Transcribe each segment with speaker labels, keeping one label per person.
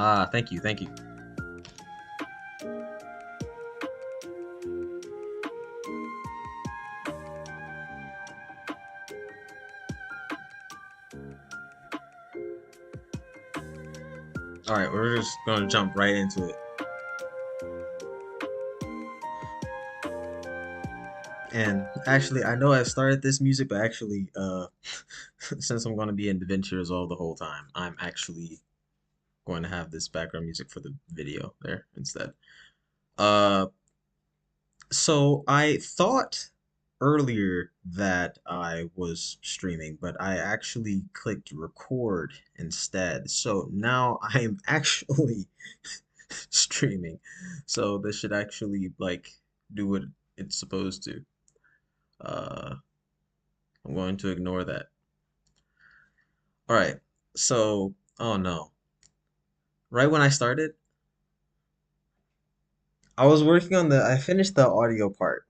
Speaker 1: Ah, thank you, thank you. All right, we're just gonna jump right into it. And actually, I know I started this music, but actually, since I'm gonna be in DaVinci Resolve the whole time, I'm actually going to have this background music for the video there instead. Uh, so I thought earlier that I was streaming, but I actually clicked record instead. So now I am actually streaming. So this should actually like do what it's supposed to. Uh, I'm going to ignore that. All right. So, oh no. Right when I started, I finished the audio part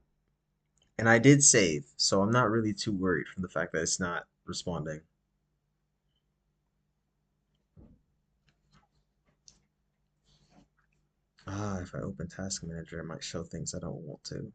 Speaker 1: and I did save. So I'm not really too worried from the fact that it's not responding. Ah, if I open Task Manager, it might show things I don't want to.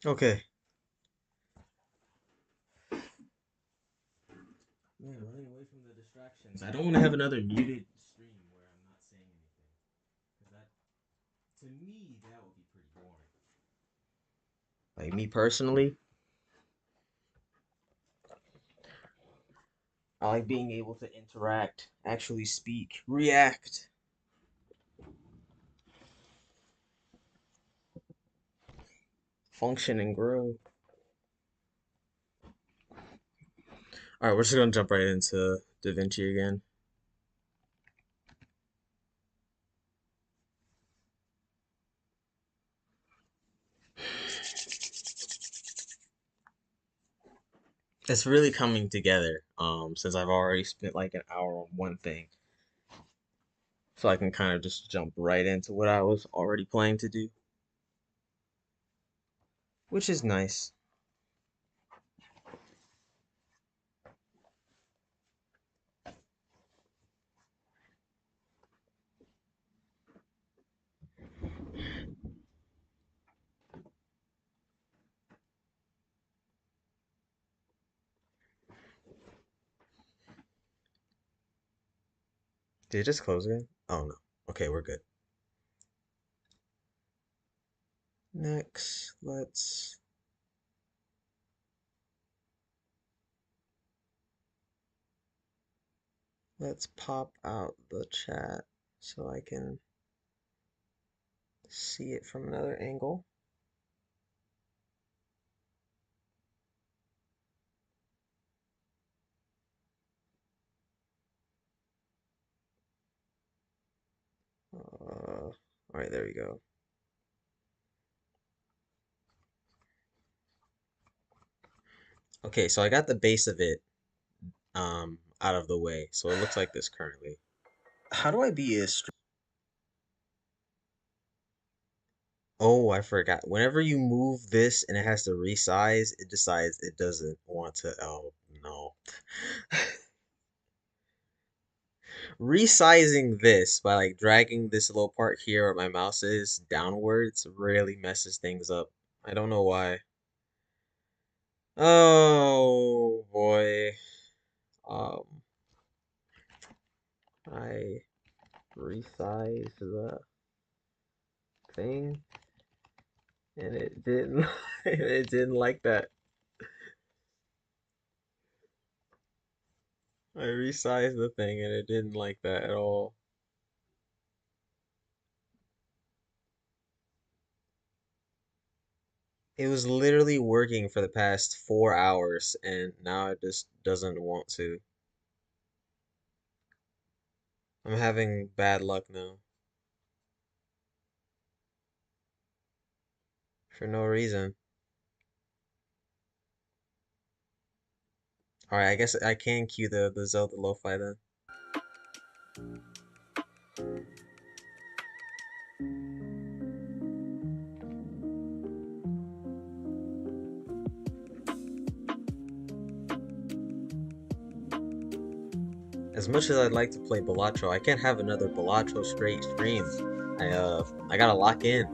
Speaker 1: Okay. Man, running away from the distractions. I don't want to have another muted stream where I'm not saying anything. Because that, to me, that would be pretty boring. Like me personally, I like being able to interact, actually speak, react, function, and grow. All right, we're just gonna jump right into DaVinci again. It's really coming together. Since I've already spent like an hour on one thing, so I can kind of just jump right into what I was already planning to do, which is nice. Did it just close again? Oh no. Okay, we're good. Next, let's Let's pop out the chat so I can see it from another angle. All right, there we go. Okay, so I got the base of it out of the way, so it looks like this currently. How do I be as Oh, I forgot. Whenever you move this and it has to resize, it decides it doesn't want to. Oh, no. Resizing this by like dragging this little part here where my mouse is downwards really messes things up. I don't know why. Oh boy. Um, I resized the thing and it didn't it didn't like that. I resized the thing and it didn't like that at all. It was literally working for the past 4 hours and now it just doesn't want to. I'm having bad luck now. For no reason. Alright, I guess I can cue the Zelda lo-fi then. As much as I'd like to play Balatro, I can't have another Balatro straight stream. I gotta lock in.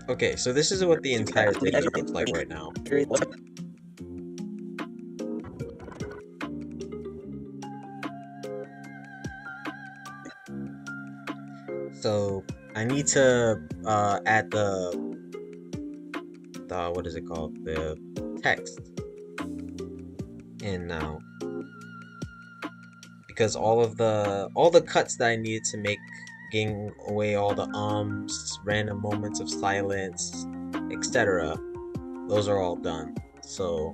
Speaker 1: Okay, so this is what the entire video looks like right now. So I need to add the what is it called? The text in now. Because all the cuts that I needed to make, getting away all the random moments of silence, etc. Those are all done. So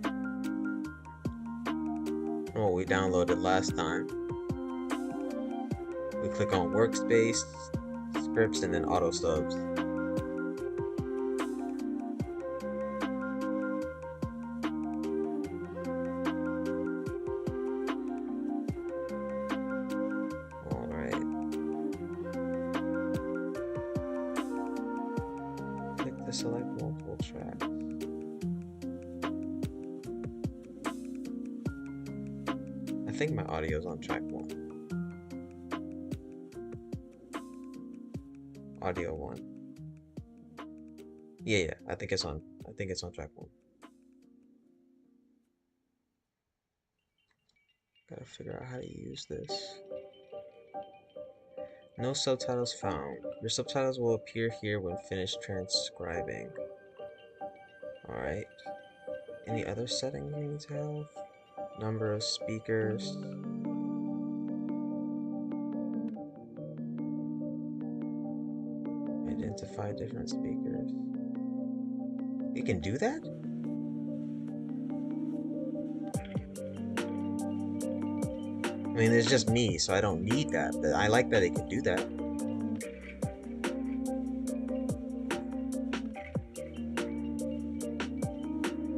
Speaker 1: what we downloaded last time. We click on workspace, scripts, and then auto subs. Select multiple tracks. I think my audio is on track 1. Audio 1. Yeah, I think it's on track 1. Gotta figure out how to use this. No subtitles found. Your subtitles will appear here when finished transcribing. Alright. Any other settings you need to have? Number of speakers. Identify different speakers. It can do that? I mean, it's just me, so I don't need that, but I like that it can do that.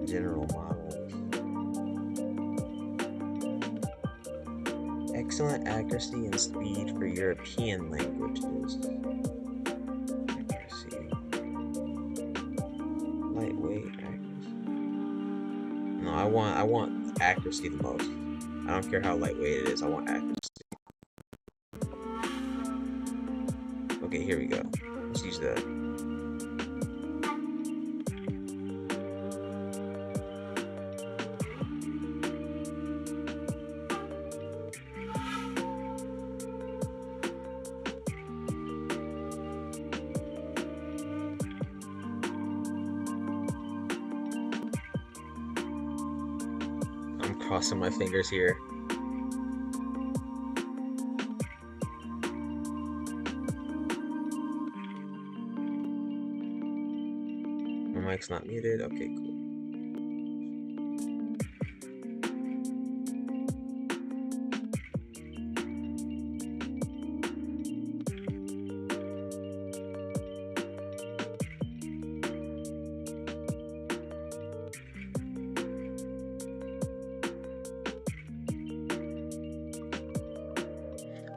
Speaker 1: General models. Excellent accuracy and speed for European languages. Accuracy. Lightweight accuracy. No, I want accuracy the most. I don't care how lightweight it is. I want accuracy. Okay, here we go. Let's use that. I'm crossing my fingers here. My mic's not muted. Okay, cool.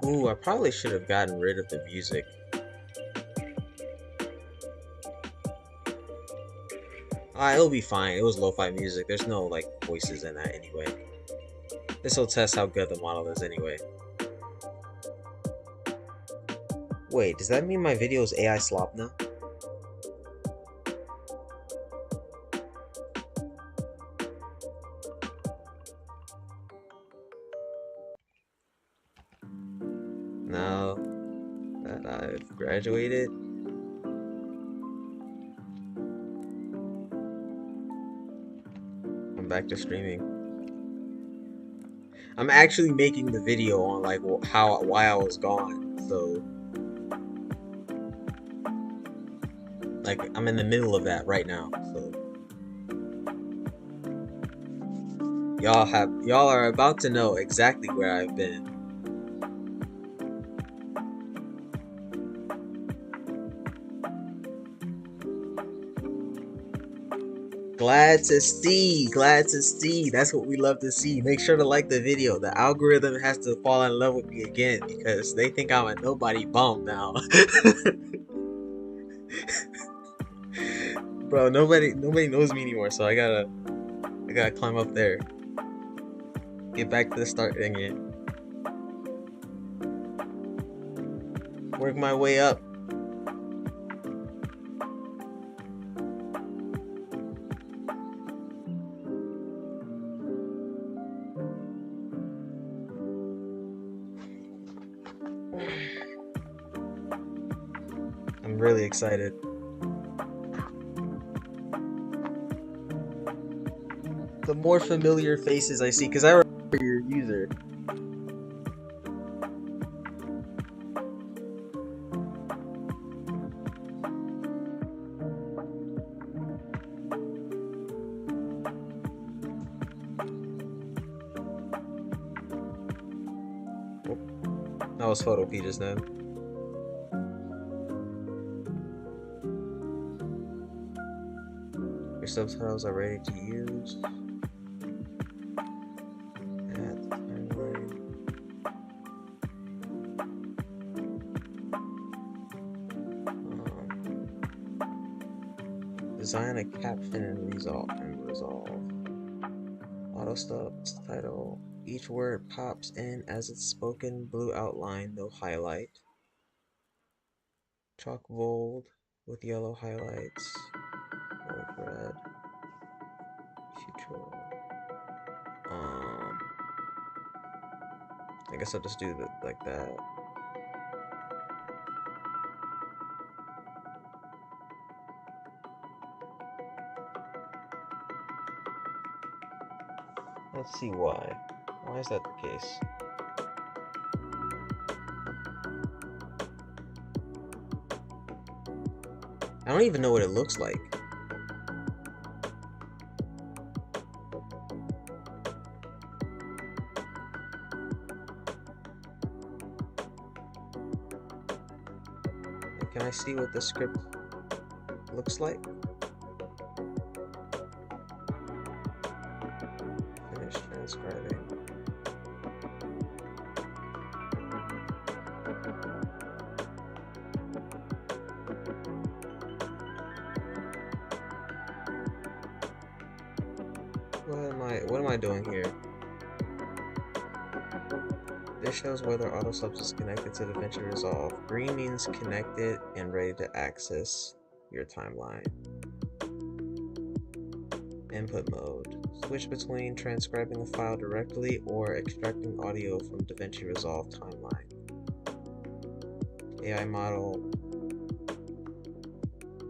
Speaker 1: Ooh, I probably should have gotten rid of the music. It'll be fine. It was lo-fi music. There's no like voices in that anyway. This will test how good the model is anyway. Wait, does that mean my video is AI slop now? Now that I've graduated, I'm back to streaming. I'm actually making the video on like why I was gone, so like I'm in the middle of that right now. So y'all are about to know exactly where I've been. Glad to see, glad to see. That's what we love to see. Make sure to like the video. The algorithm has to fall in love with me again because they think I'm a nobody bum now. Bro, nobody knows me anymore, so I gotta climb up there. Get back to the start thing again. Work my way up. I'm really excited. The more familiar faces I see, because I remember your user. That was Photopea just now. Your subtitles are ready to use. Add the timeline. Design a caption and resolve. Auto stop title. Each word pops in as it's spoken. Blue outline, no highlight. Chalk bold with yellow highlights. Bold red. Future. I guess I'll just do it like that. Let's see why. Why is that the case? I don't even know what it looks like. Can I see what the script looks like? Finish transcribing. What am I doing here? This shows whether AutoSubs is connected to DaVinci Resolve. Green means connected and ready to access your timeline. Input mode. Switch between transcribing a file directly or extracting audio from DaVinci Resolve timeline. AI model.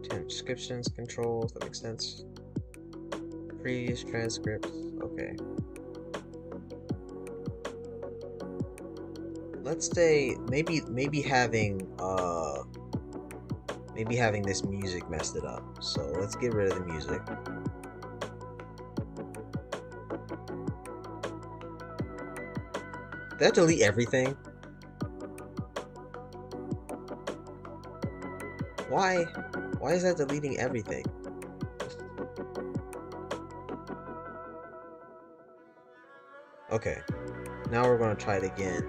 Speaker 1: Transcriptions controls. That makes sense. Previous transcripts. Okay. Let's say maybe having this music messed it up. So let's get rid of the music. Did that delete everything? Why? Why is that deleting everything? Okay. Now we're gonna try it again.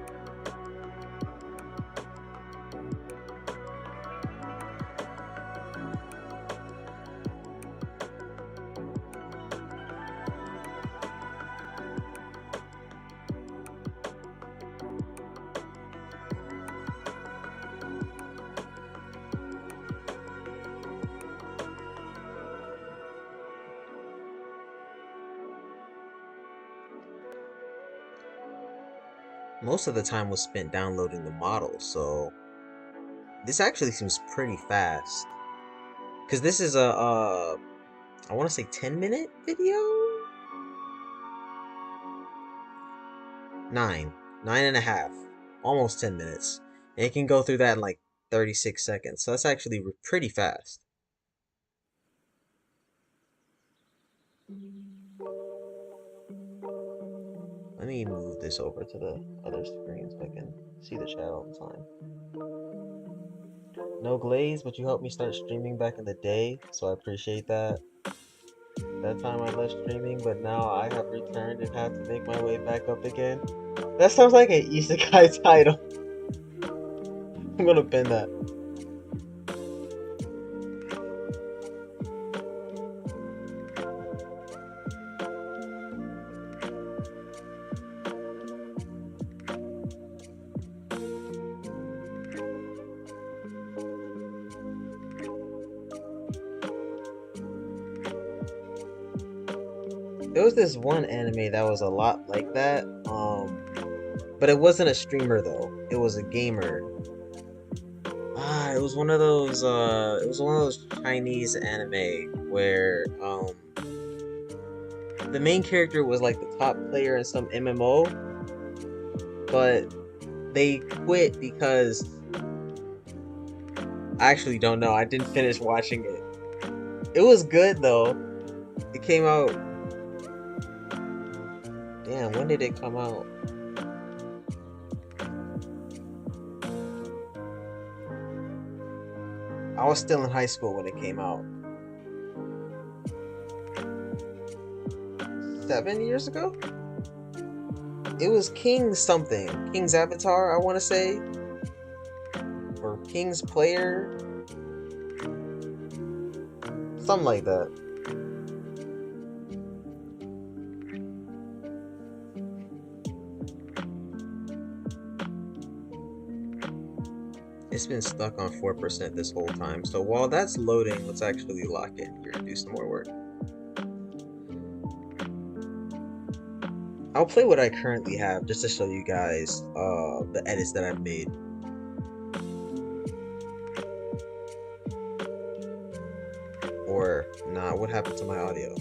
Speaker 1: Most of the time was spent downloading the model, so this actually seems pretty fast. Cause this is a I want to say 10-minute video. 9.5, almost 10 minutes. And it can go through that in like 36 seconds. So that's actually pretty fast. Let me move this over to the other screen so I can see the chat all the time. No glaze, but you helped me start streaming back in the day, so I appreciate that. That time I left streaming, but now I have returned and have to make my way back up again. That sounds like an isekai title. I'm gonna pin that. There was this one anime that was a lot like that, but it wasn't a streamer though. It was a gamer. It was one of those. It was one of those Chinese anime where the main character was like the top player in some MMO, but they quit because I actually don't know. I didn't finish watching it. It was good though. It came out. Damn, when did it come out? I was still in high school when it came out. 7 years ago? It was King something. King's Avatar, I want to say. Or King's Player. Something like that. It's been stuck on 4% this whole time. So while that's loading, let's actually lock in here and do some more work. I'll play what I currently have just to show you guys the edits that I've made. Or, nah, what happened to my audio?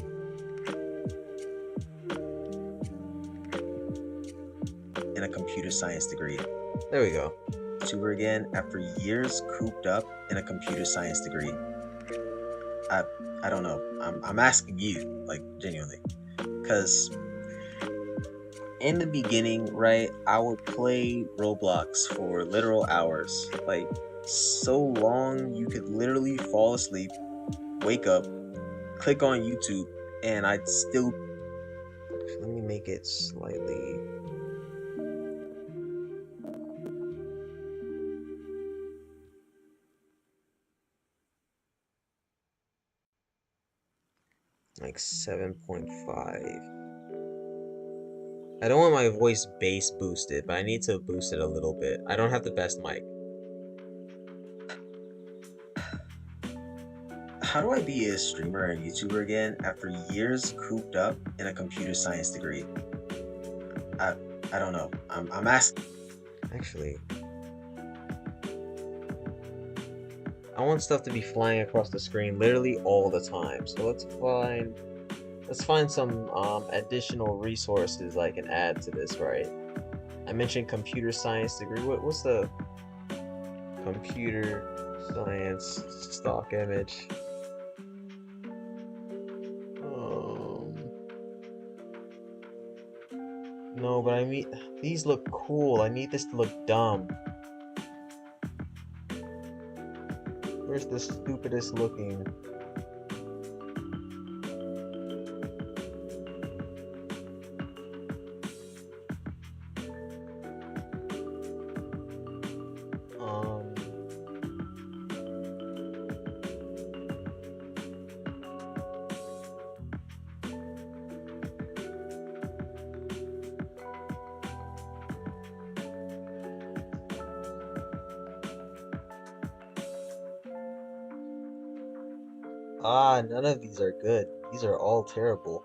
Speaker 1: And a computer science degree. There we go. YouTuber again after years cooped up in a computer science degree. I don't know. I'm asking you, like, genuinely. Because in the beginning, right, I would play Roblox for literal hours. Like, so long you could literally fall asleep, wake up, click on YouTube, and I'd still... Let me make it slightly... like 7.5. I don't want my voice bass boosted, but I need to boost it a little bit. I don't have the best mic. How do I be a streamer and YouTuber again after years cooped up in a computer science degree? I I don't know. I'm asking. Actually, I want stuff to be flying across the screen literally all the time. So let's find some additional resources I can add to this, right? I mentioned computer science degree. What's the computer science stock image? No, but I mean, these look cool. I need this to look dumb. Where's the stupidest looking? Um, None of these are good. These are all terrible.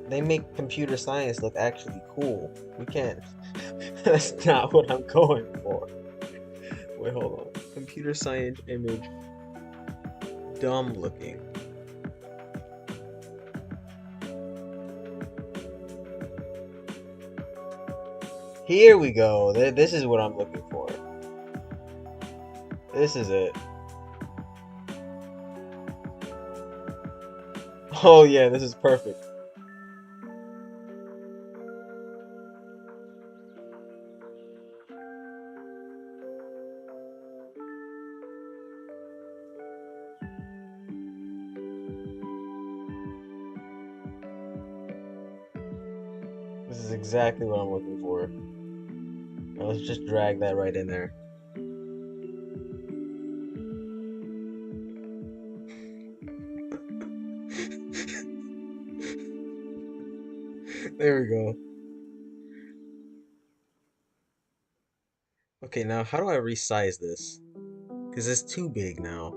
Speaker 1: They make computer science look actually cool. We can't. That's not what I'm going for. Wait, hold on. Computer science image. Dumb looking. Here we go. This is what I'm looking for. This is it. Oh yeah, this is perfect. This is exactly what I'm looking for. Now let's just drag that right in there. There we go. Okay, now how do I resize this? Because it's too big now.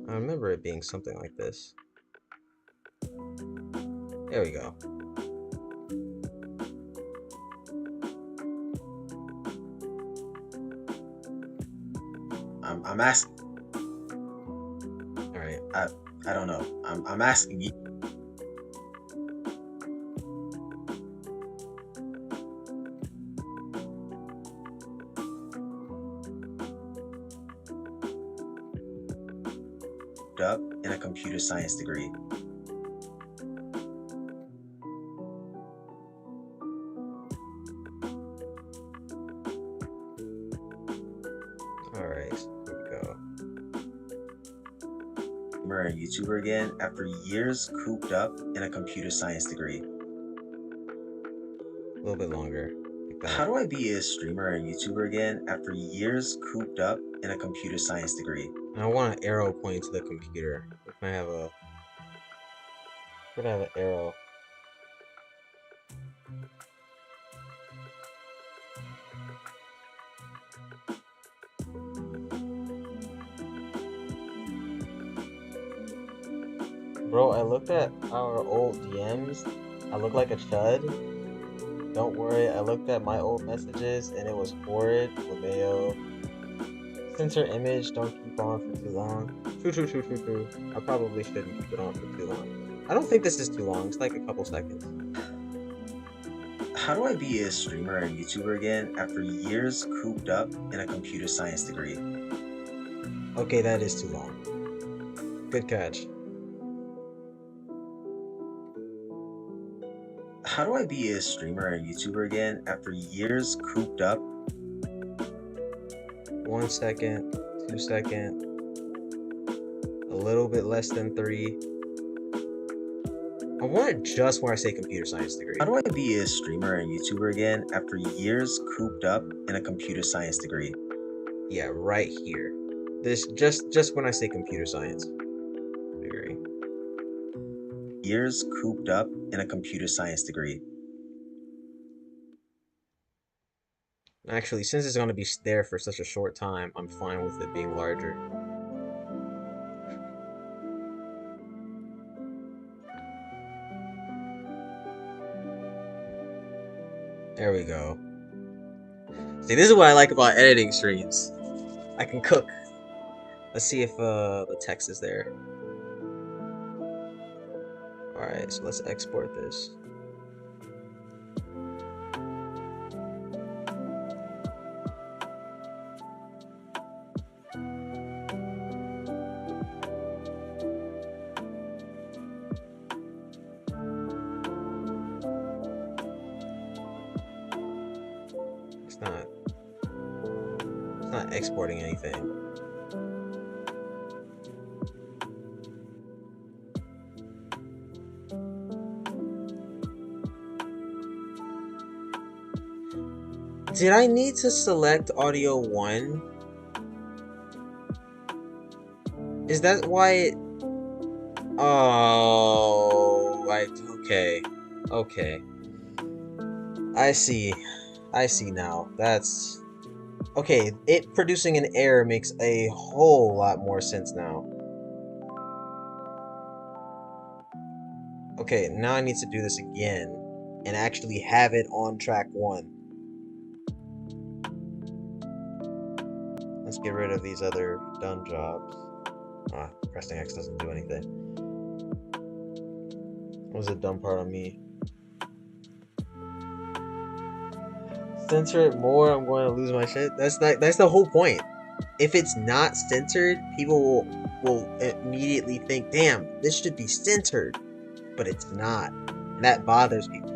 Speaker 1: I remember it being something like this. There we go. I'm asking. All right. I don't know. I'm asking you. Up in a computer science degree. Alright, here we go. We're a YouTuber again after years cooped up in a computer science degree. A little bit longer. Like how do I be a streamer and YouTuber again after years cooped up in a computer science degree? I want an arrow pointing to the computer. We're gonna have an arrow. Bro, I looked at our old DMs. I look like a chud. Don't worry, I looked at my old messages and it was horrid. Lameo. Censor image, don't keep on for too long. True. I probably shouldn't keep it on for too long. I don't think this is too long, it's like a couple seconds. How do I be a streamer and YouTuber again after years cooped up in a computer science degree? Okay, that is too long. Good catch. How do I be a streamer and YouTuber again after years cooped up? 1 second, 2 second, a little bit less than 3.
Speaker 2: I want it just when I say computer science degree.
Speaker 1: How do I be a streamer and YouTuber again after years cooped up in a computer science degree?
Speaker 2: Yeah, right here. This just when I say computer science degree.
Speaker 1: Years cooped up in a computer science degree.
Speaker 2: Actually, since it's going to be there for such a short time, I'm fine with it being larger. There we go. See, this is what I like about editing streams. I can cook. Let's see if the text is there. Alright, so let's export this. It's not exporting anything. Did I need to select audio 1? Is that why it... Oh, right, okay. Okay. I see now. That's... Okay, it producing an error makes a whole lot more sense now. Okay, now I need to do this again and actually have it on track 1. Let's get rid of these other done jobs. Ah, pressing X doesn't do anything. What was the dumb part on me? Censor it more, I'm going to lose my shit. That's the whole point. If it's not censored, people will immediately think, damn, this should be censored. But it's not. And that bothers people.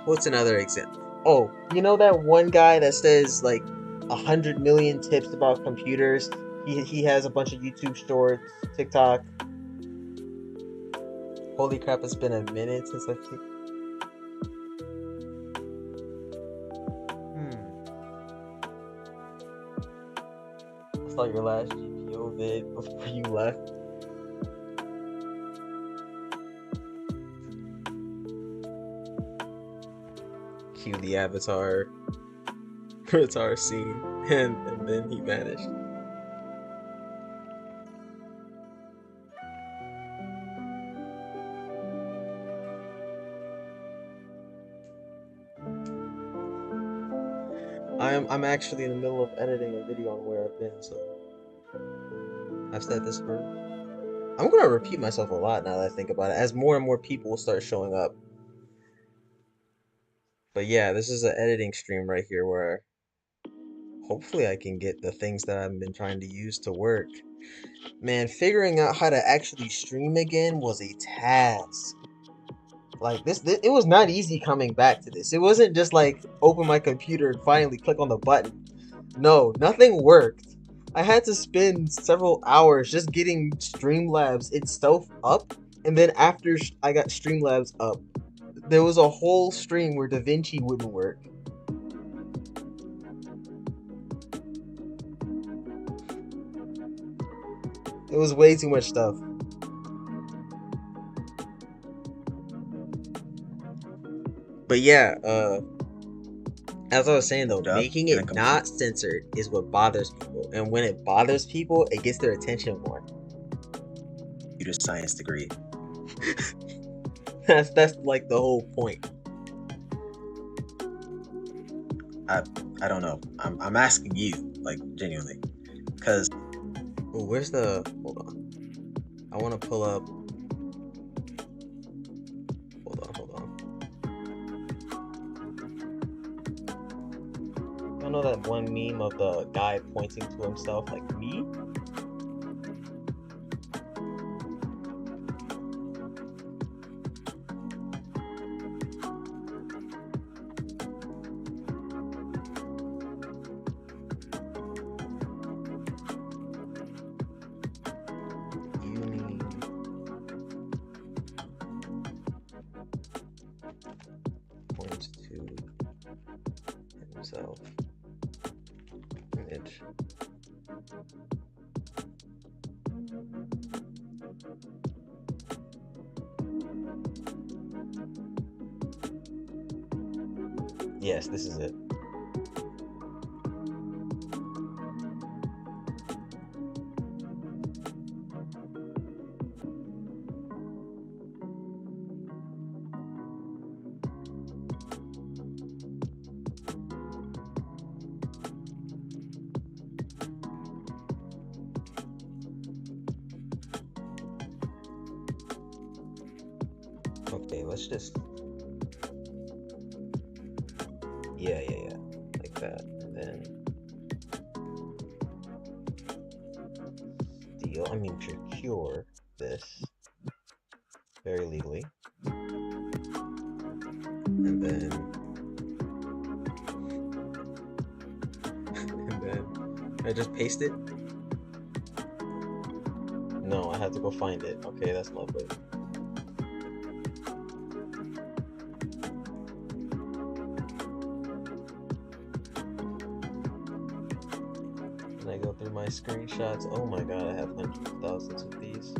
Speaker 2: What's another example? Oh, you know that one guy that says like 100 million tips about computers? He has a bunch of YouTube shorts, TikTok. Holy crap, it's been a minute since I've seen... I saw your last GPO vid before you left. Cue the avatar scene, and then he vanished. I'm actually in the middle of editing a video on where I've been, so I've said this for... I'm gonna repeat myself a lot now that I think about it, as more and more people will start showing up. But yeah, this is an editing stream right here where hopefully I can get the things that I've been trying to use to work. Man, figuring out how to actually stream again was a task. Like this it was not easy coming back to this. It wasn't just like open my computer and finally click on the button. No, nothing worked. I had to spend several hours just getting Streamlabs itself up, and then after I got Streamlabs up, there was a whole stream where DaVinci wouldn't work. It was way too much stuff. But yeah, as I was saying though, making it not censored is what bothers people. And when it bothers people, it gets their attention more.
Speaker 1: Computer science degree.
Speaker 2: That's like the whole point.
Speaker 1: I don't know. I'm asking you, like, genuinely. Cause
Speaker 2: where's the... Hold on. I wanna pull up... Hold on. I know that one meme of the guy pointing to himself like, me? Yes, this is it. Okay, let's just, yeah, like that. And then procure this very legally. And then, and then I just paste it. No, I have to go find it. Okay, that's lovely. And I go through my screenshots. Oh my god, I have hundreds of thousands of these.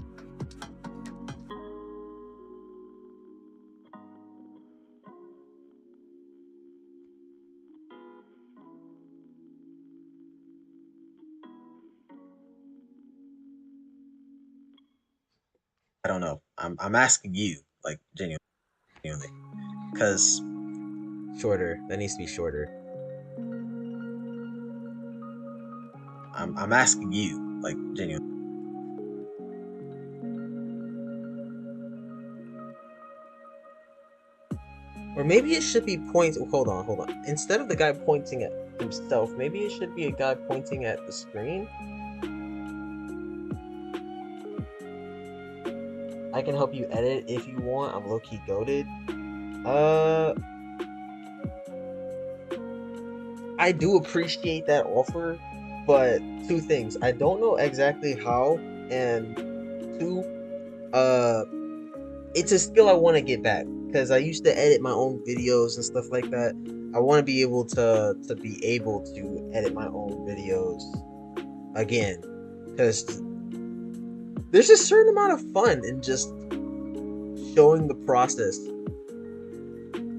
Speaker 1: I don't know. I'm asking you, like genuinely, because
Speaker 2: Shorter. That needs to be shorter.
Speaker 1: I'm asking you, like genuinely.
Speaker 2: Or maybe it should be points. Hold on, hold on. Instead of the guy pointing at himself, maybe it should be a guy pointing at the screen. I can help you edit if you want. I'm low-key goated. I do appreciate that offer, but two things. I don't know exactly how, and two, uh, it's a skill I want to get back because I used to edit my own videos and stuff like that. I want to be able to be able to edit my own videos again because there's a certain amount of fun in just showing the process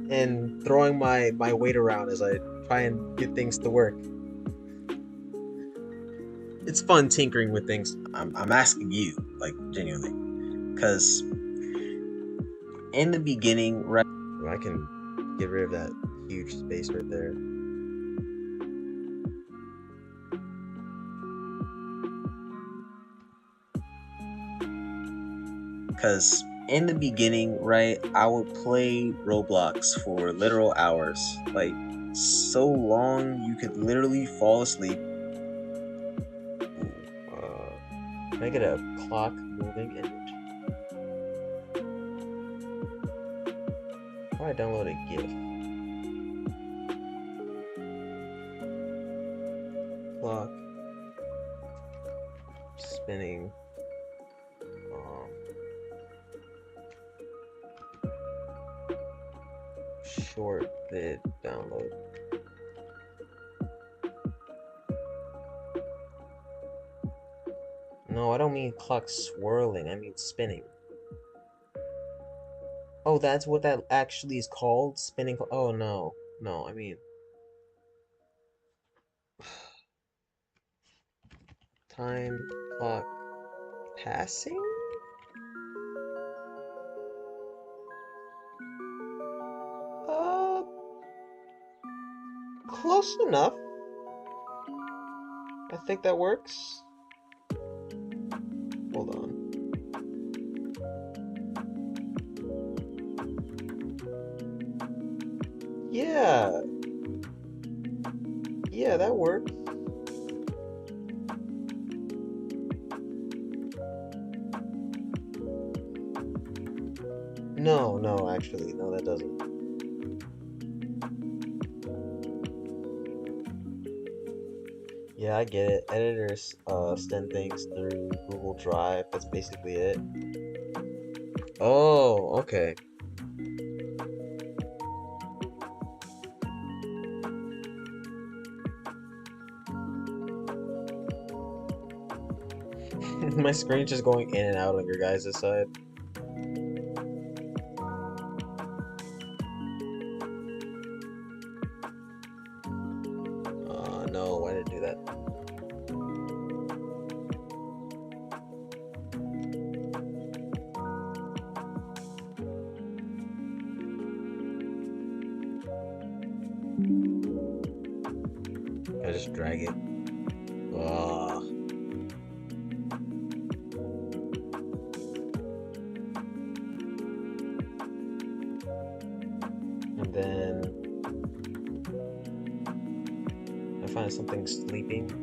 Speaker 2: and throwing my weight around as I try and get things to work. It's fun tinkering with things.
Speaker 1: I'm asking you, like genuinely, because in the beginning, right?
Speaker 2: I can get rid of that huge space right there.
Speaker 1: Because in the beginning, right, I would play Roblox for literal hours, like so long you could literally fall asleep.
Speaker 2: Can I get a clock moving image? How do I download a GIF? Clock spinning. Short vid download. No, I don't mean clock swirling, I mean spinning. Oh, that's what that actually is called? Spinning. Oh, no. No, I mean. Time clock passing? Uh, close enough. I think that works. Hold on. Yeah. Yeah, that works. No, actually, no, that doesn't. Yeah, I get it. Editors send things through Google Drive. That's basically it. Oh, okay. My screen's just going in and out on your guys' side. just drag it. Ugh. And then I find something sleeping.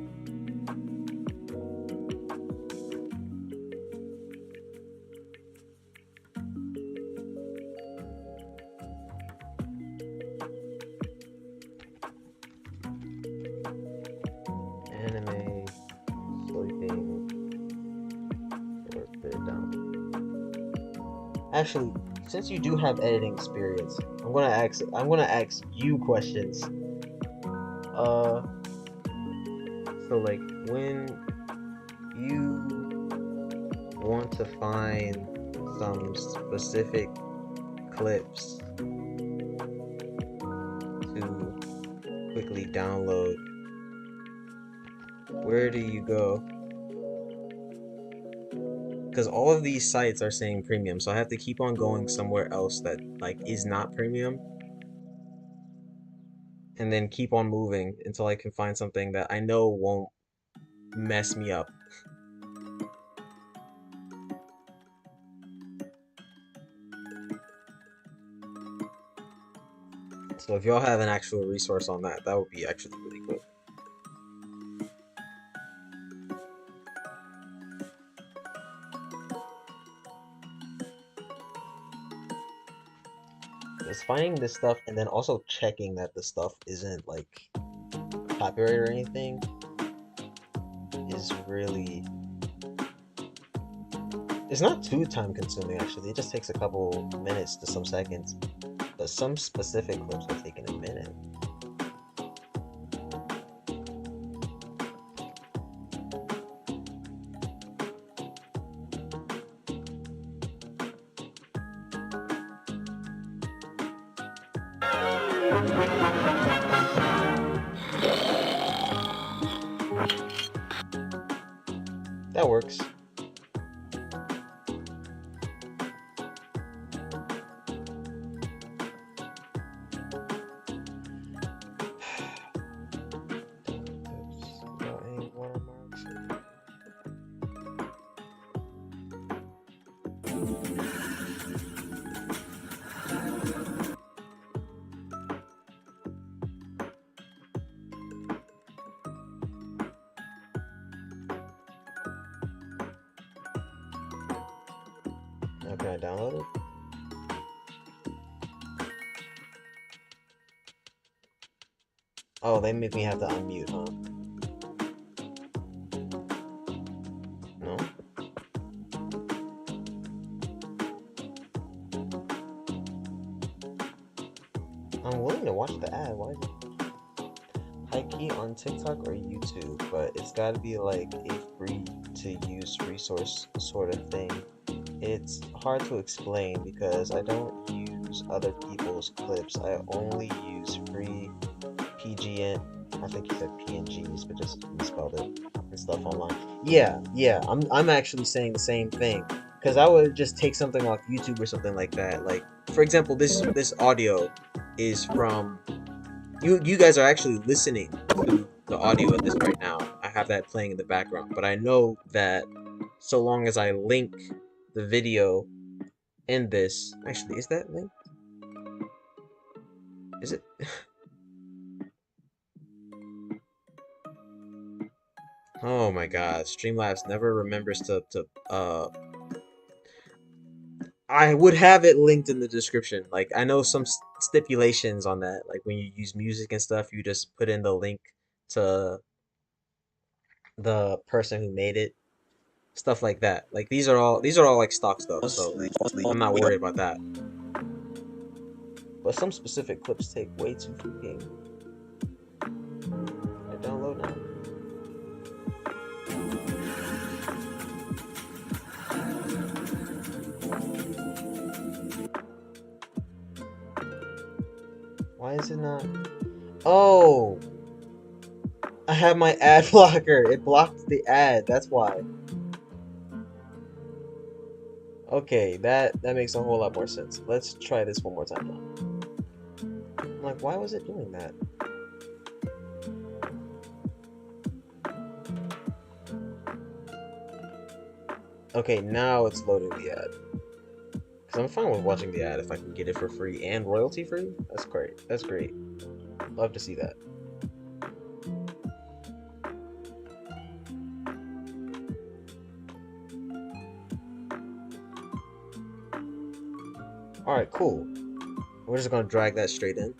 Speaker 2: Anime, sleeping, or put it down. Actually, since you do have editing experience, I'm gonna ask you questions. Uh, so like when you want to find some specific clips to quickly download, where do you go? Because all of these sites are saying premium, so I have to keep on going somewhere else that like is not premium, and then keep on moving until I can find something that I know won't mess me up. So if y'all have an actual resource on that, that would be actually really cool. Just finding this stuff and then also checking that the stuff isn't like copyright or anything is really, it's not too time consuming actually. It just takes a couple minutes to some seconds, but some specific clips are taking a minute. That works. Now can I download it? Oh, they make me have to unmute, huh? No? I'm willing to watch the ad. Why is it high key on TikTok or YouTube? But it's gotta be like a free to use resource sort of thing. It's hard to explain because I don't use other people's clips. I only use free PGN. I think you said PNGs, but just misspelled it and stuff online. Yeah. I'm actually saying the same thing because I would just take something off YouTube or something like that. Like for example, this audio is from you. You guys are actually listening to the audio of this right now. I have that playing in the background, but I know that so long as I link the video in this, actually, is that linked? Is it? Oh my god, Streamlabs never remembers to I would have it linked in the description. Like I know some stipulations on that. Like when you use music and stuff, you just put in the link to the person who made it. Stuff like that. Like these are all like stock stuff, so I'm not worried about that. But some specific clips take way too freaking. I download now. Why is it not? Oh, I have my ad blocker. It blocked the ad. That's why. Okay, that makes a whole lot more sense. Let's try this one more time now. I'm like, why was it doing that? Okay, now it's loading the ad. Because I'm fine with watching the ad if I can get it for free and royalty free. That's great. That's great. Love to see that. All right, cool. We're just gonna drag that straight in.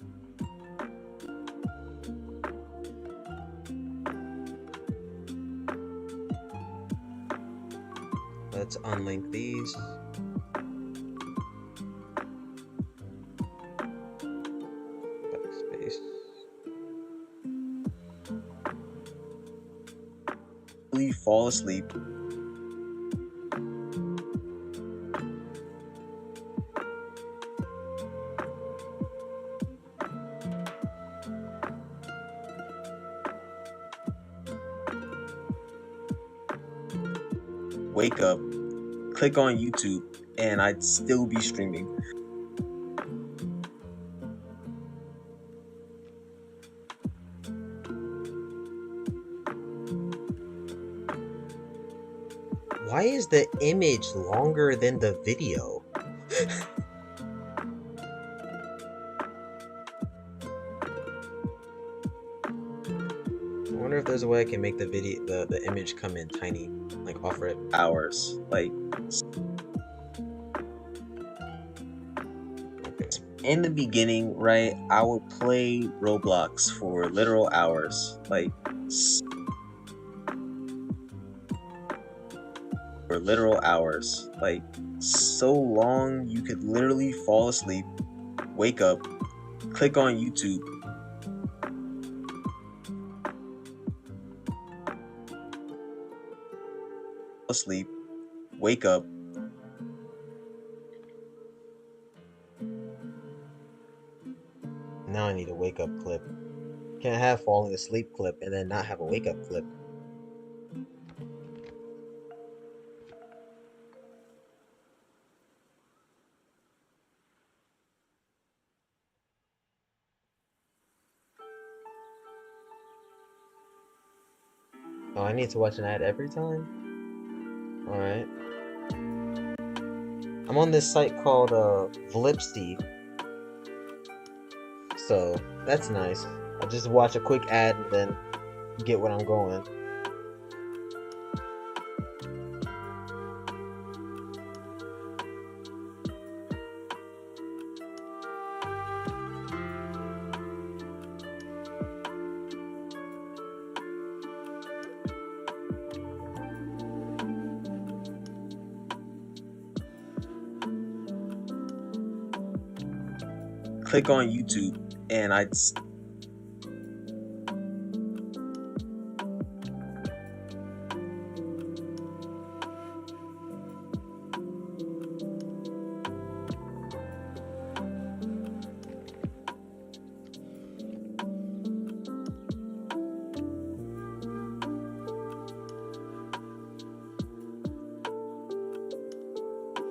Speaker 2: Let's unlink these. Backspace.
Speaker 1: Really fall asleep. Wake up, click on YouTube, and I'd still be streaming.
Speaker 2: Why is the image longer than the video? I wonder if there's a way I can make the video, the image come in tiny, like off rip.
Speaker 1: Hours. Like,
Speaker 2: Okay.
Speaker 1: in the beginning, right, I would play Roblox for literal hours. Like, for literal hours. Like, so long you could literally fall asleep, wake up, click on YouTube, asleep, wake up.
Speaker 2: Now I need a wake up clip. Can't have falling asleep clip and then not have a wake up clip. Oh, I need to watch an ad every time? Alright. I'm on this site called Vlipsty, so that's nice. I'll just watch a quick ad and then get what I'm going.
Speaker 1: Click on YouTube, and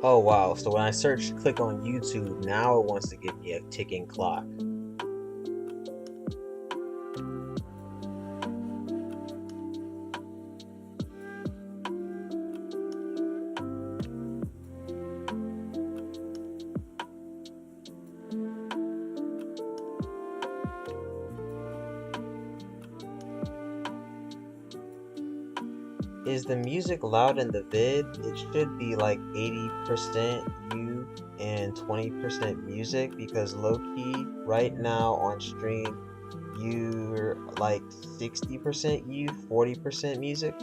Speaker 2: Oh wow, so when I search click on YouTube, now it wants to give me a ticking clock. Is the music loud in the vid? It should be like 80% you and 20% music because low key right now on stream you're like 60% you, 40% music.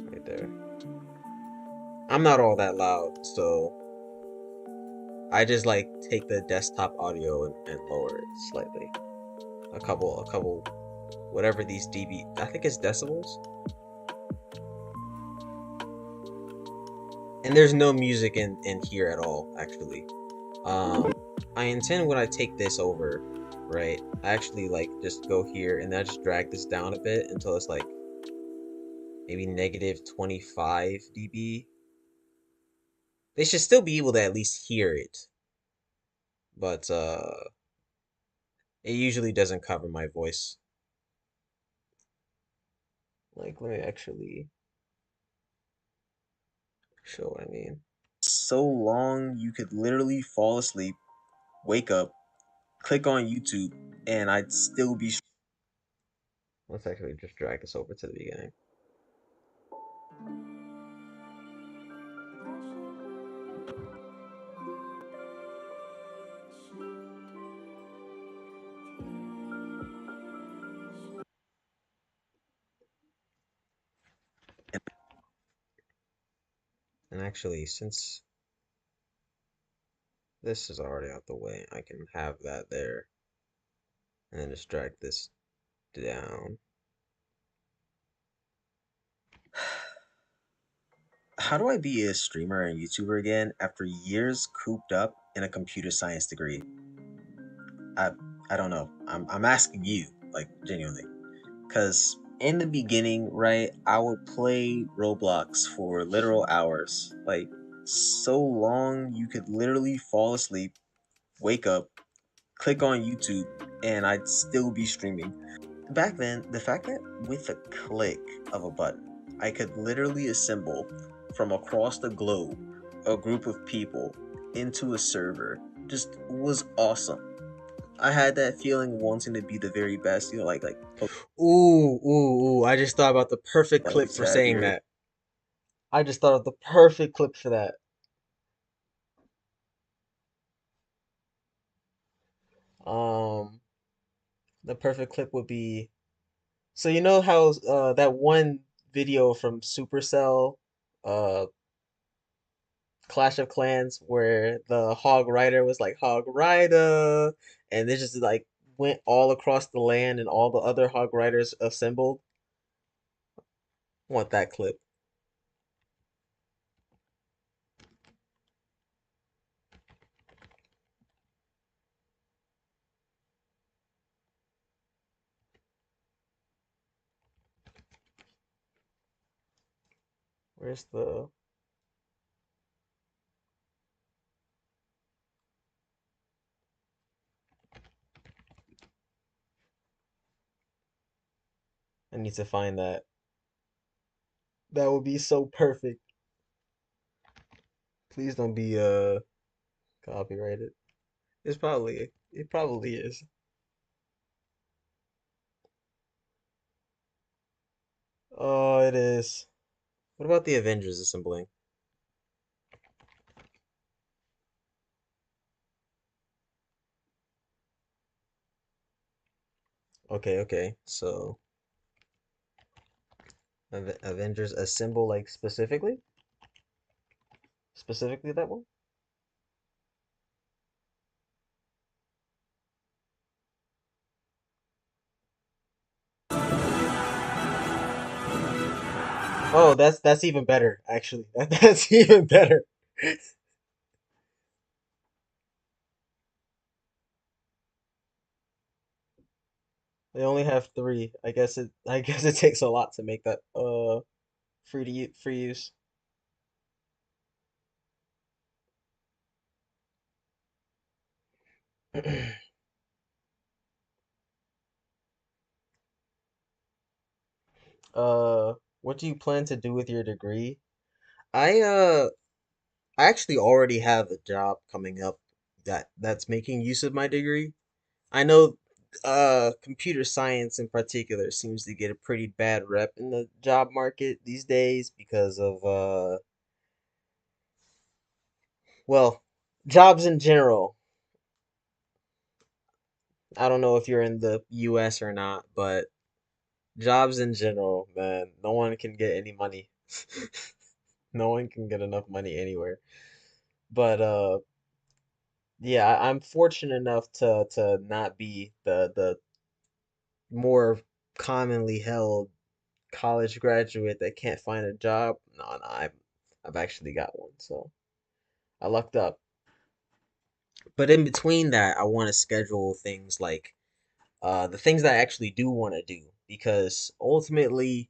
Speaker 2: Right there. I'm not all that loud, so I just like take the desktop audio and lower it slightly. A couple, whatever these dB, I think it's decibels. And there's no music in here at all, actually. Um, I intend when I take this over, right? I actually like just go here and then I just drag this down a bit until it's like maybe negative 25 dB. They should still be able to at least hear it, but it usually doesn't cover my voice. Like, let me actually show what I mean.
Speaker 1: So long you could literally fall asleep, wake up, click on YouTube, and I'd still be.
Speaker 2: Let's actually just drag this over to the beginning. And actually, since this is already out the way, I can have that there and then just drag this down.
Speaker 1: How do I be a streamer and YouTuber again after years cooped up in a computer science degree? I I don't know. I'm asking you, like genuinely. Cause in the beginning, right, I would play Roblox for literal hours. Like so long you could literally fall asleep, wake up, click on YouTube, and I'd still be streaming. Back then, the fact that with a click of a button, I could literally assemble from across the globe a group of people into a server just was awesome. I had that feeling wanting to be the very best, like
Speaker 2: Ooh, I just thought about the perfect
Speaker 1: like
Speaker 2: clip for saying
Speaker 1: Xavier.
Speaker 2: that. I just thought of the perfect clip for that. Um, the perfect clip would be, so you know how that one video from Supercell, uh Clash of Clans, where the Hog Rider was like Hog Rider, and they just like went all across the land and all the other Hog Riders assembled. I want that clip. Where's the? I need to find that. That would be so perfect. Please don't be copyrighted. It probably is. Oh, it is. What about the Avengers assembling? Okay. So Avengers assemble like specifically that one. Oh, that's even better, actually. That's even better. They only have three. I guess it takes a lot to make that free use. Uh, what do you plan to do with your degree? I uh I actually already have a job coming up that's making use of my degree. I know computer science in particular seems to get a pretty bad rep in the job market these days because of well, jobs in general. I don't know if you're in the US or not, but jobs in general, man, no one can get any money. No one can get enough money anywhere. But yeah, I'm fortunate enough to not be the more commonly held college graduate that can't find a job. No, I've actually got one, so I lucked up. But in between that, I want to schedule things like the things that I actually do want to do because ultimately,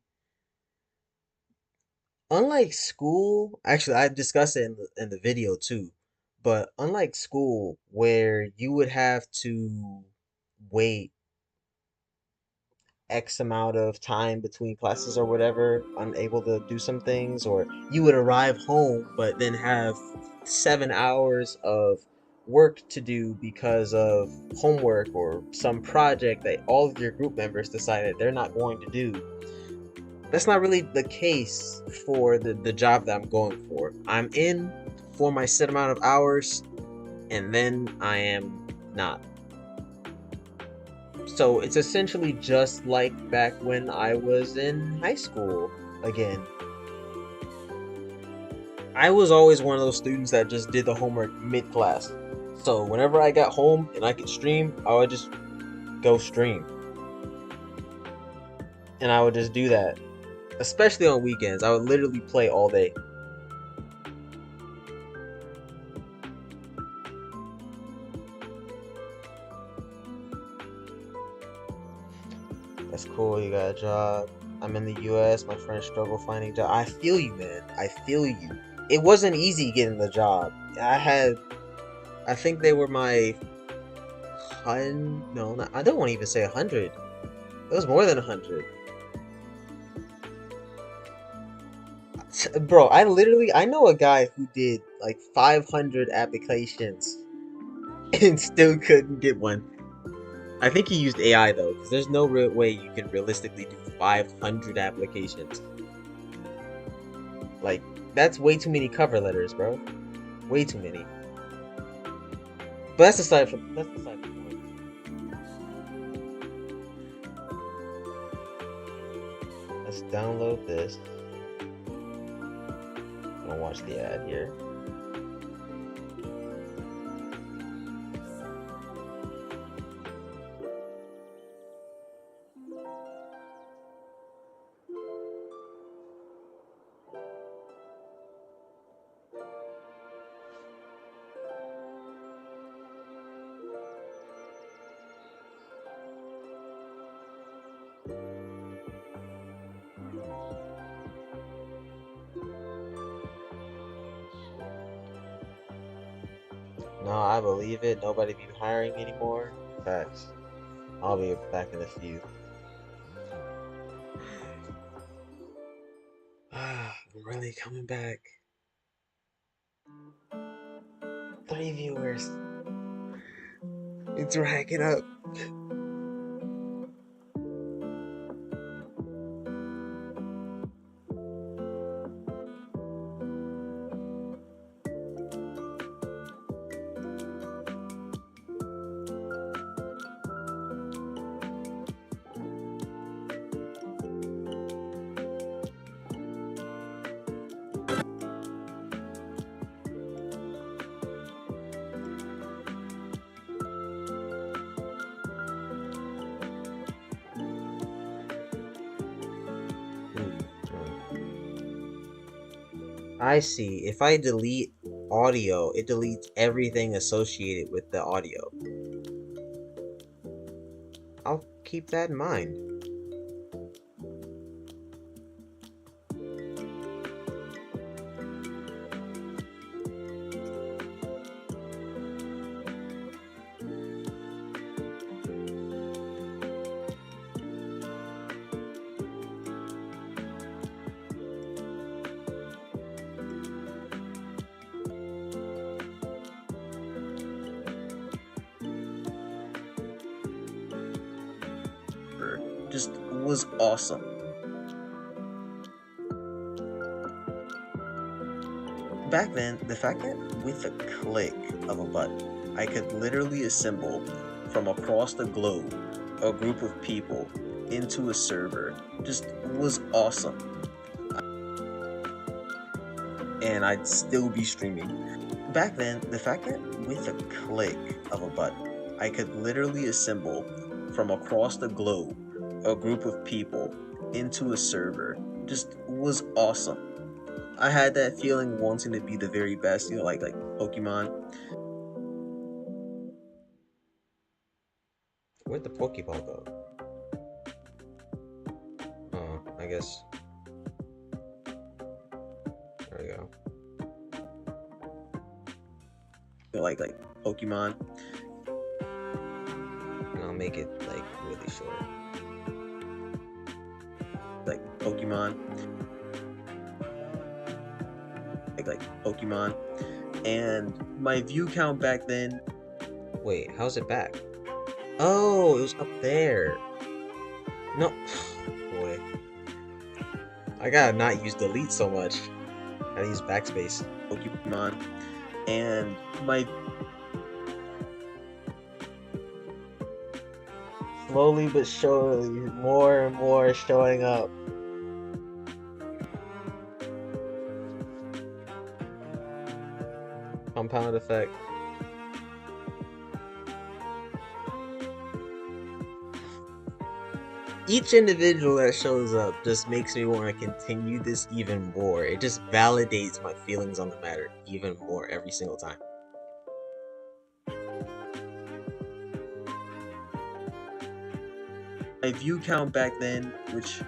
Speaker 2: unlike school, actually I discussed it in the video too, but unlike school where you would have to wait X amount of time between classes or whatever, unable to do some things, or you would arrive home but then have 7 hours of work to do because of homework or some project that all of your group members decided they're not going to do. That's not really the case for the job that I'm going for. I'm in for my set amount of hours and then I am not. So it's essentially just like back when I was in high school again. I was always one of those students that just did the homework mid class. So whenever I got home and I could stream, I would just go stream. And I would just do that. Especially on weekends. I would literally play all day. That's cool, you got a job. I'm in the US, my friends struggle finding a job. I feel you, man. I feel you. It wasn't easy getting the job. I think they were my no, not, I don't want to even say 100. It was more than 100. Bro, I know a guy who did like 500 applications and still couldn't get one. I think he used AI though, because there's no real way you can realistically do 500 applications. Like, that's way too many cover letters, bro. Way too many. But that's aside from the point. Let's download this. I'm gonna watch the ad here. No, I believe it. Nobody be hiring anymore. Facts. I'll be back in a few. I'm really coming back. 3 viewers. It's racking up. I see. If I delete audio, it deletes everything associated with the audio. I'll keep that in mind.
Speaker 1: Just was awesome. Back then, the fact that with a click of a button, I could literally assemble from across the globe a group of people into a server just was awesome. And I'd still be streaming. Back then, the fact that with a click of a button, I could literally assemble from across the globe a group of people into a server just was awesome. I had that feeling wanting to be the very best, like Pokemon.
Speaker 2: Where'd the Pokeball go? Oh, I guess. There we go.
Speaker 1: Like Pokemon.
Speaker 2: And I'll make it like really short.
Speaker 1: Pokemon, like Pokemon, and my view count back then.
Speaker 2: Wait, how's it back? Oh, it was up there. No, boy, I gotta not use delete so much. I gotta use backspace.
Speaker 1: Pokemon, and my
Speaker 2: Slowly but surely, more and more showing up. Compound effect. Each individual that shows up just makes me want to continue this even more. It just validates my feelings on the matter even more every single time.
Speaker 1: my view count back then, which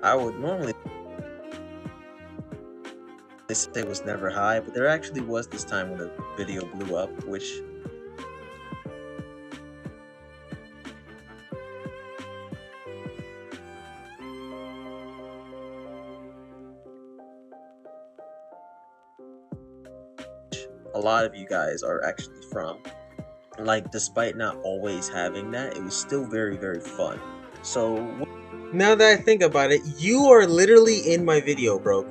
Speaker 1: I would normally say was never high, but there actually was this time when a video blew up, which a lot of you guys are actually from. Like, despite not always having that, it was still very, very fun. So,
Speaker 2: Now that I think about it, you are literally in my video, bro.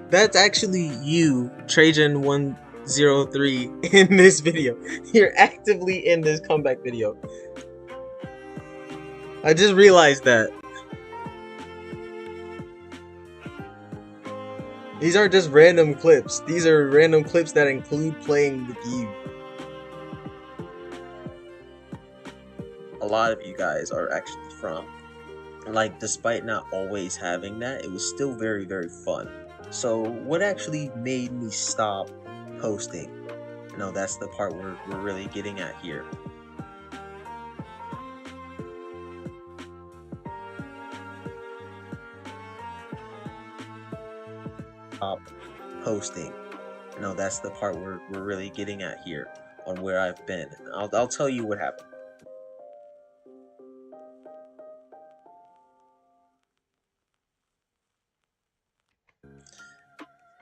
Speaker 2: That's actually you, Trajan103, in this video. You're actively in this comeback video. I just realized that. These aren't just random clips. These are random clips that include playing with you.
Speaker 1: a lot of you guys are actually from. Like, despite not always having that, it was still very, very fun. So, what actually made me stop posting? No, that's the part we're really getting at here. Stop posting. No, that's the part we're really getting at here on where I've been. I'll tell you what happened.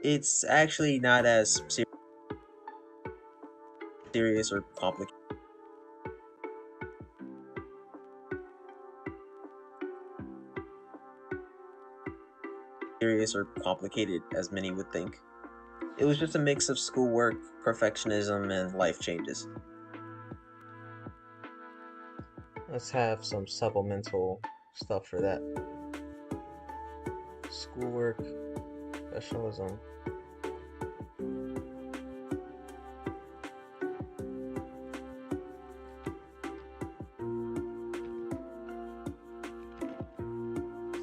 Speaker 1: It's actually not as serious or complicated as many would think. It was just a mix of schoolwork, perfectionism, and life changes.
Speaker 2: Let's have some supplemental stuff for that. Schoolwork, professionalism.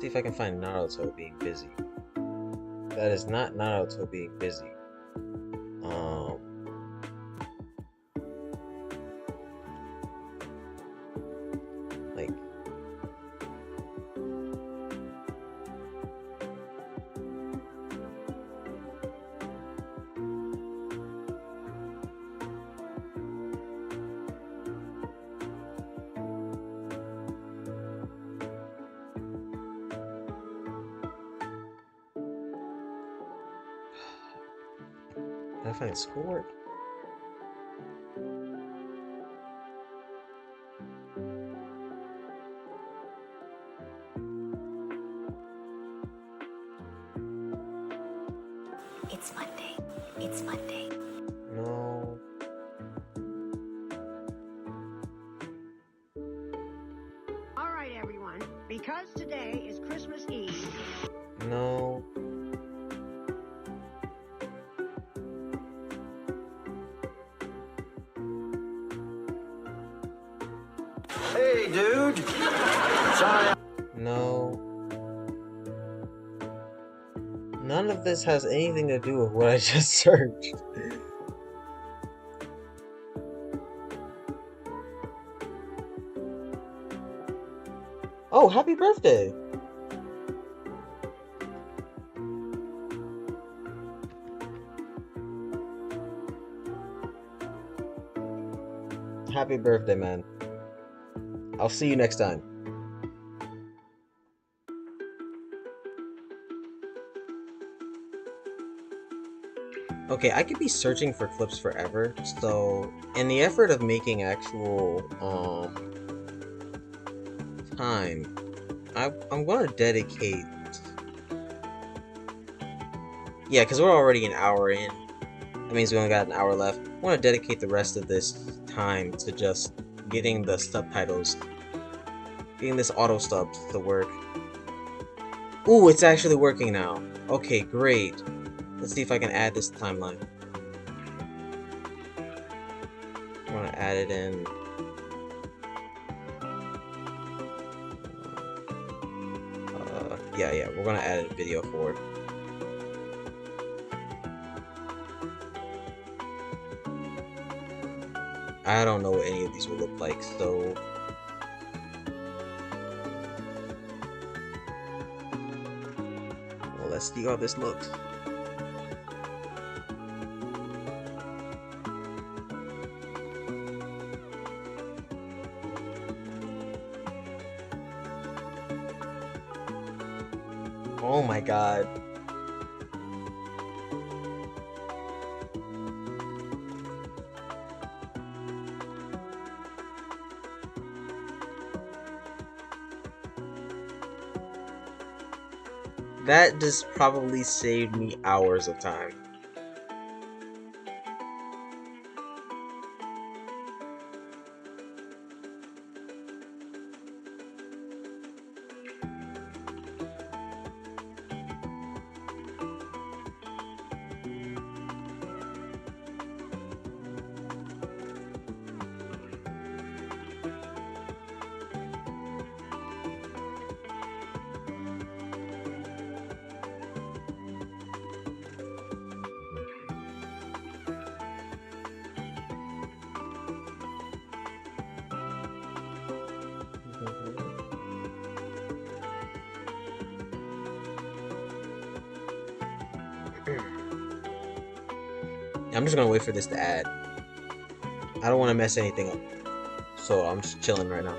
Speaker 2: See if I can find Naruto being busy. That is not Naruto being busy. Like, can I find schoolwork?
Speaker 3: It's Monday. It's Monday.
Speaker 2: No.
Speaker 4: All right, everyone. Because today is Christmas Eve.
Speaker 2: No.
Speaker 5: Hey, dude. Sorry.
Speaker 2: No. None of this has anything to do with what I just searched. Oh, happy birthday! Happy birthday, man. I'll see you next time. Okay, I could be searching for clips forever, so in the effort of making actual time, I'm gonna dedicate, yeah, because we're already an hour in. That means we only got an hour left. I want to dedicate the rest of this time to just getting the subtitles, getting this auto sub to work. Ooh, it's actually working now. Okay, great. Let's see if I can add this timeline. I want to add it in. Yeah, we're gonna add a video for it. I don't know what any of these will look like, so well, let's see how this looks. Oh my god. That just probably saved me hours of time. I'm just gonna wait for this to add. I don't want to mess anything up, so I'm just chilling right now.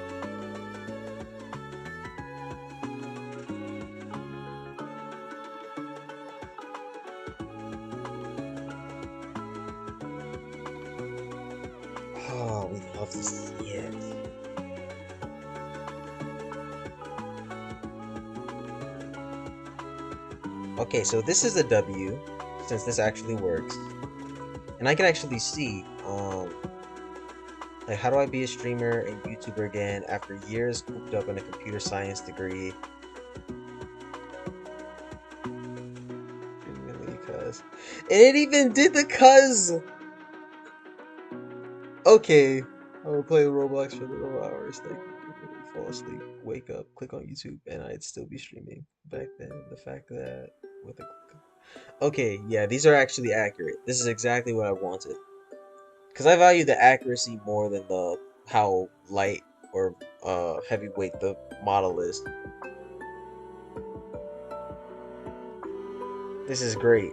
Speaker 2: Oh, we love to see it. Okay, so this is a W, since this actually works. And I can actually see, like, how do I be a streamer and YouTuber again after years cooped up in a computer science degree? Cuz. It even did the cuz! Okay. I will play Roblox for the hours, like, fall asleep, wake up, click on YouTube, and I'd still be streaming. Back then, the fact that, with a okay, yeah, these are actually accurate. This is exactly what I wanted. Because I value the accuracy more than the how light or heavyweight the model is. This is great.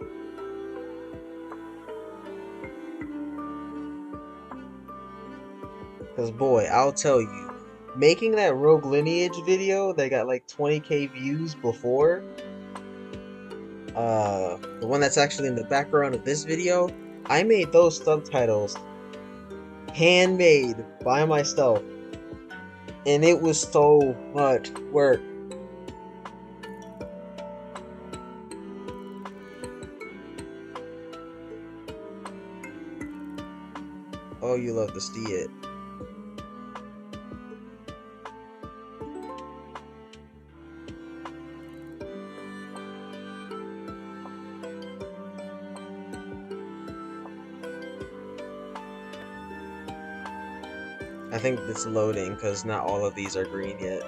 Speaker 2: Because boy, I'll tell you, making that Rogue Lineage video that got like 20k views before, the one that's actually in the background of this video, I made those subtitles handmade by myself, and it was so much work. Oh, you love to see it. I think it's loading because not all of these are green yet.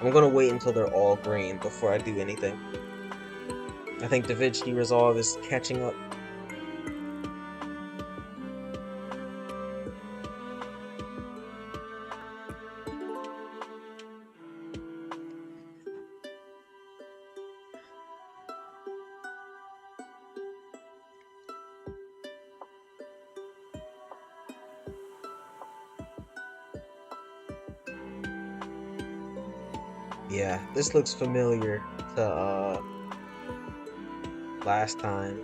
Speaker 2: I'm gonna wait until they're all green before I do anything. I think DaVinci Resolve is catching up. Yeah, this looks familiar to last time.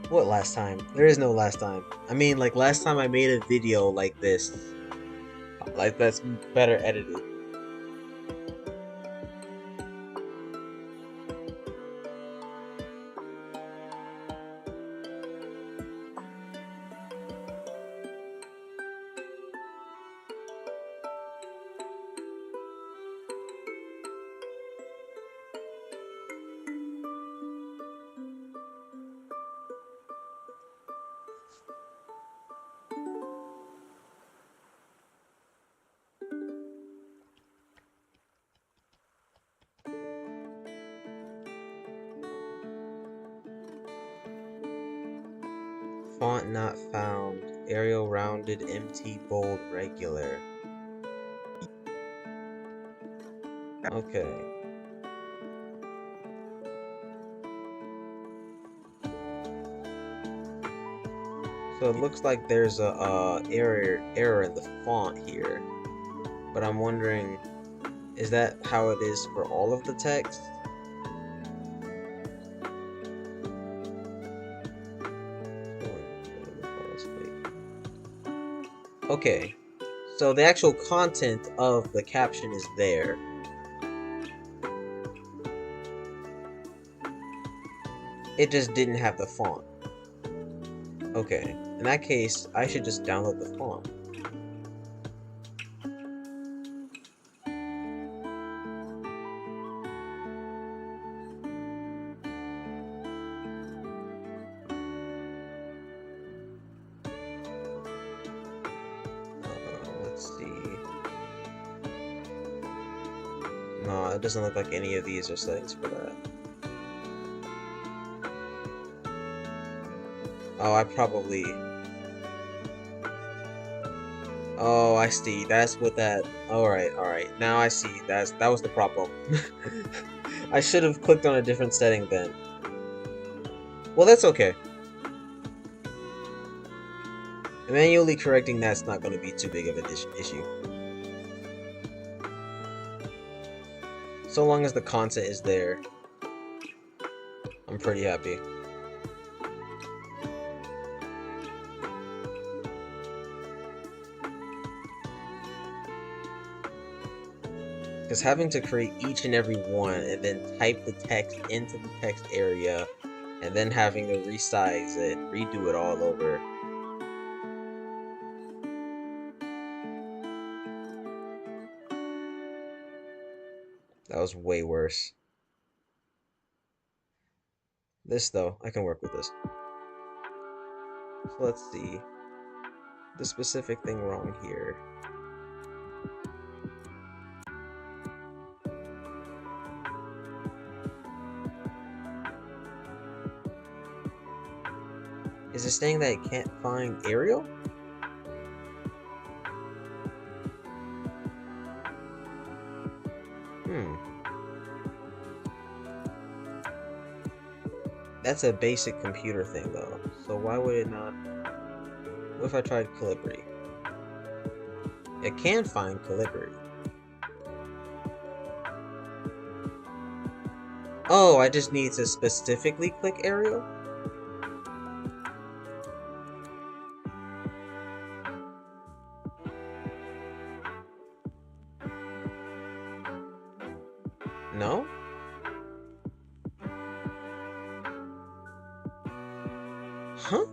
Speaker 2: What last time? There is no last time. I mean, like last time I made a video like this. Like that's better edited. Font not found. Arial rounded, MT bold, regular. Okay. So it looks like there's a error in the font here, but I'm wondering, is that how it is for all of the text? Okay, so the actual content of the caption is there. It just didn't have the font. Okay, in that case, I should just download the font. Let's see. No, it doesn't look like any of these are settings for that. Oh, I probably... Oh, I see. That's what that... Alright, alright. Now I see. That was the problem. I should have clicked on a different setting then. Well, that's okay. Manually correcting that's not going to be too big of an issue. So long as the content is there, I'm pretty happy. Because having to create each and every one and then type the text into the text area and then having to resize it, redo it all over. That was way worse. This though, I can work with this. So let's see. The specific thing wrong here. Is it saying that it can't find Arial? That's a basic computer thing though, so why would it not? What if I tried Calibri? It can find Calibri. Oh, I just need to specifically click Arial? No? Huh?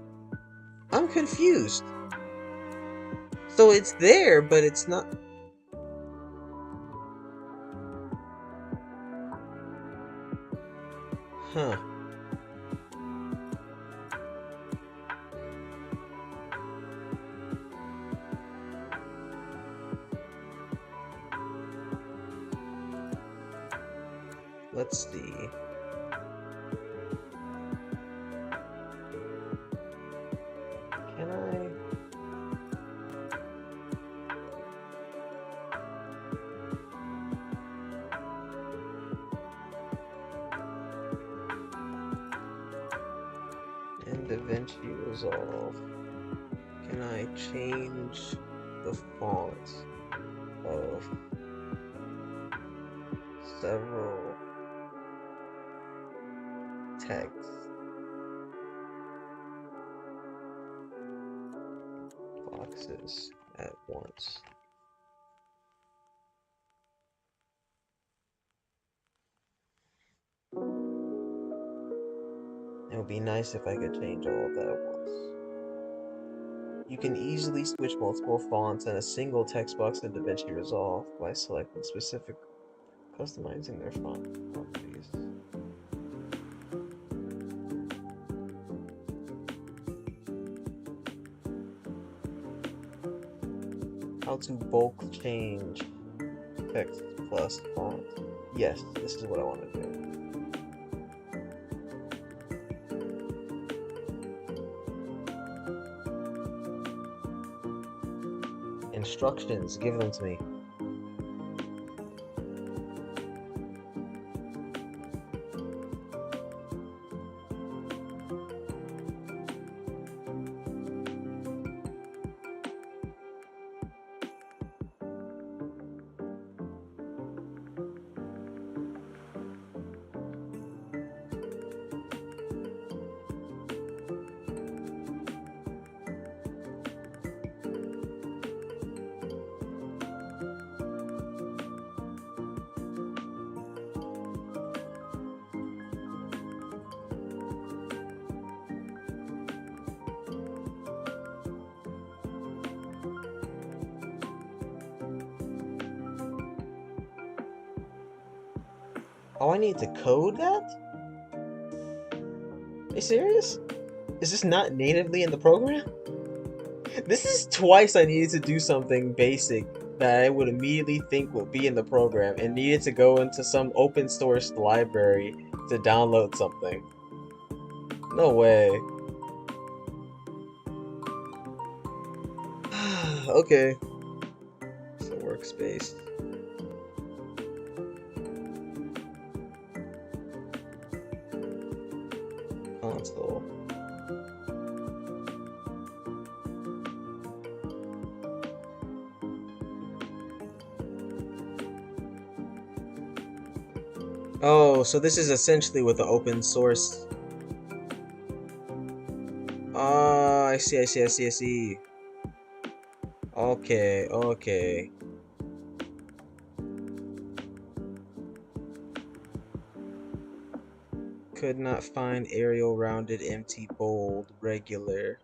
Speaker 2: I'm confused. So it's there, but it's not... Huh. Let's see. Can I? And DaVinci Resolve. Can I change the font of several text. Boxes at once. It would be nice if I could change all of that at once. You can easily switch multiple fonts and a single text box in DaVinci Resolve by selecting specific, customizing their font properties. How to bulk change text plus font. Yes, this is what I want to do. Instructions, give them to me. Oh, I need to code that? Are you serious? Is this not natively in the program? This is twice I needed to do something basic that I would immediately think would be in the program and needed to go into some open source library to download something. No way. Okay. So workspace. Console. Oh, so this is essentially what the open source. Oh, I see. Okay. Could not find Arial rounded empty bold regular.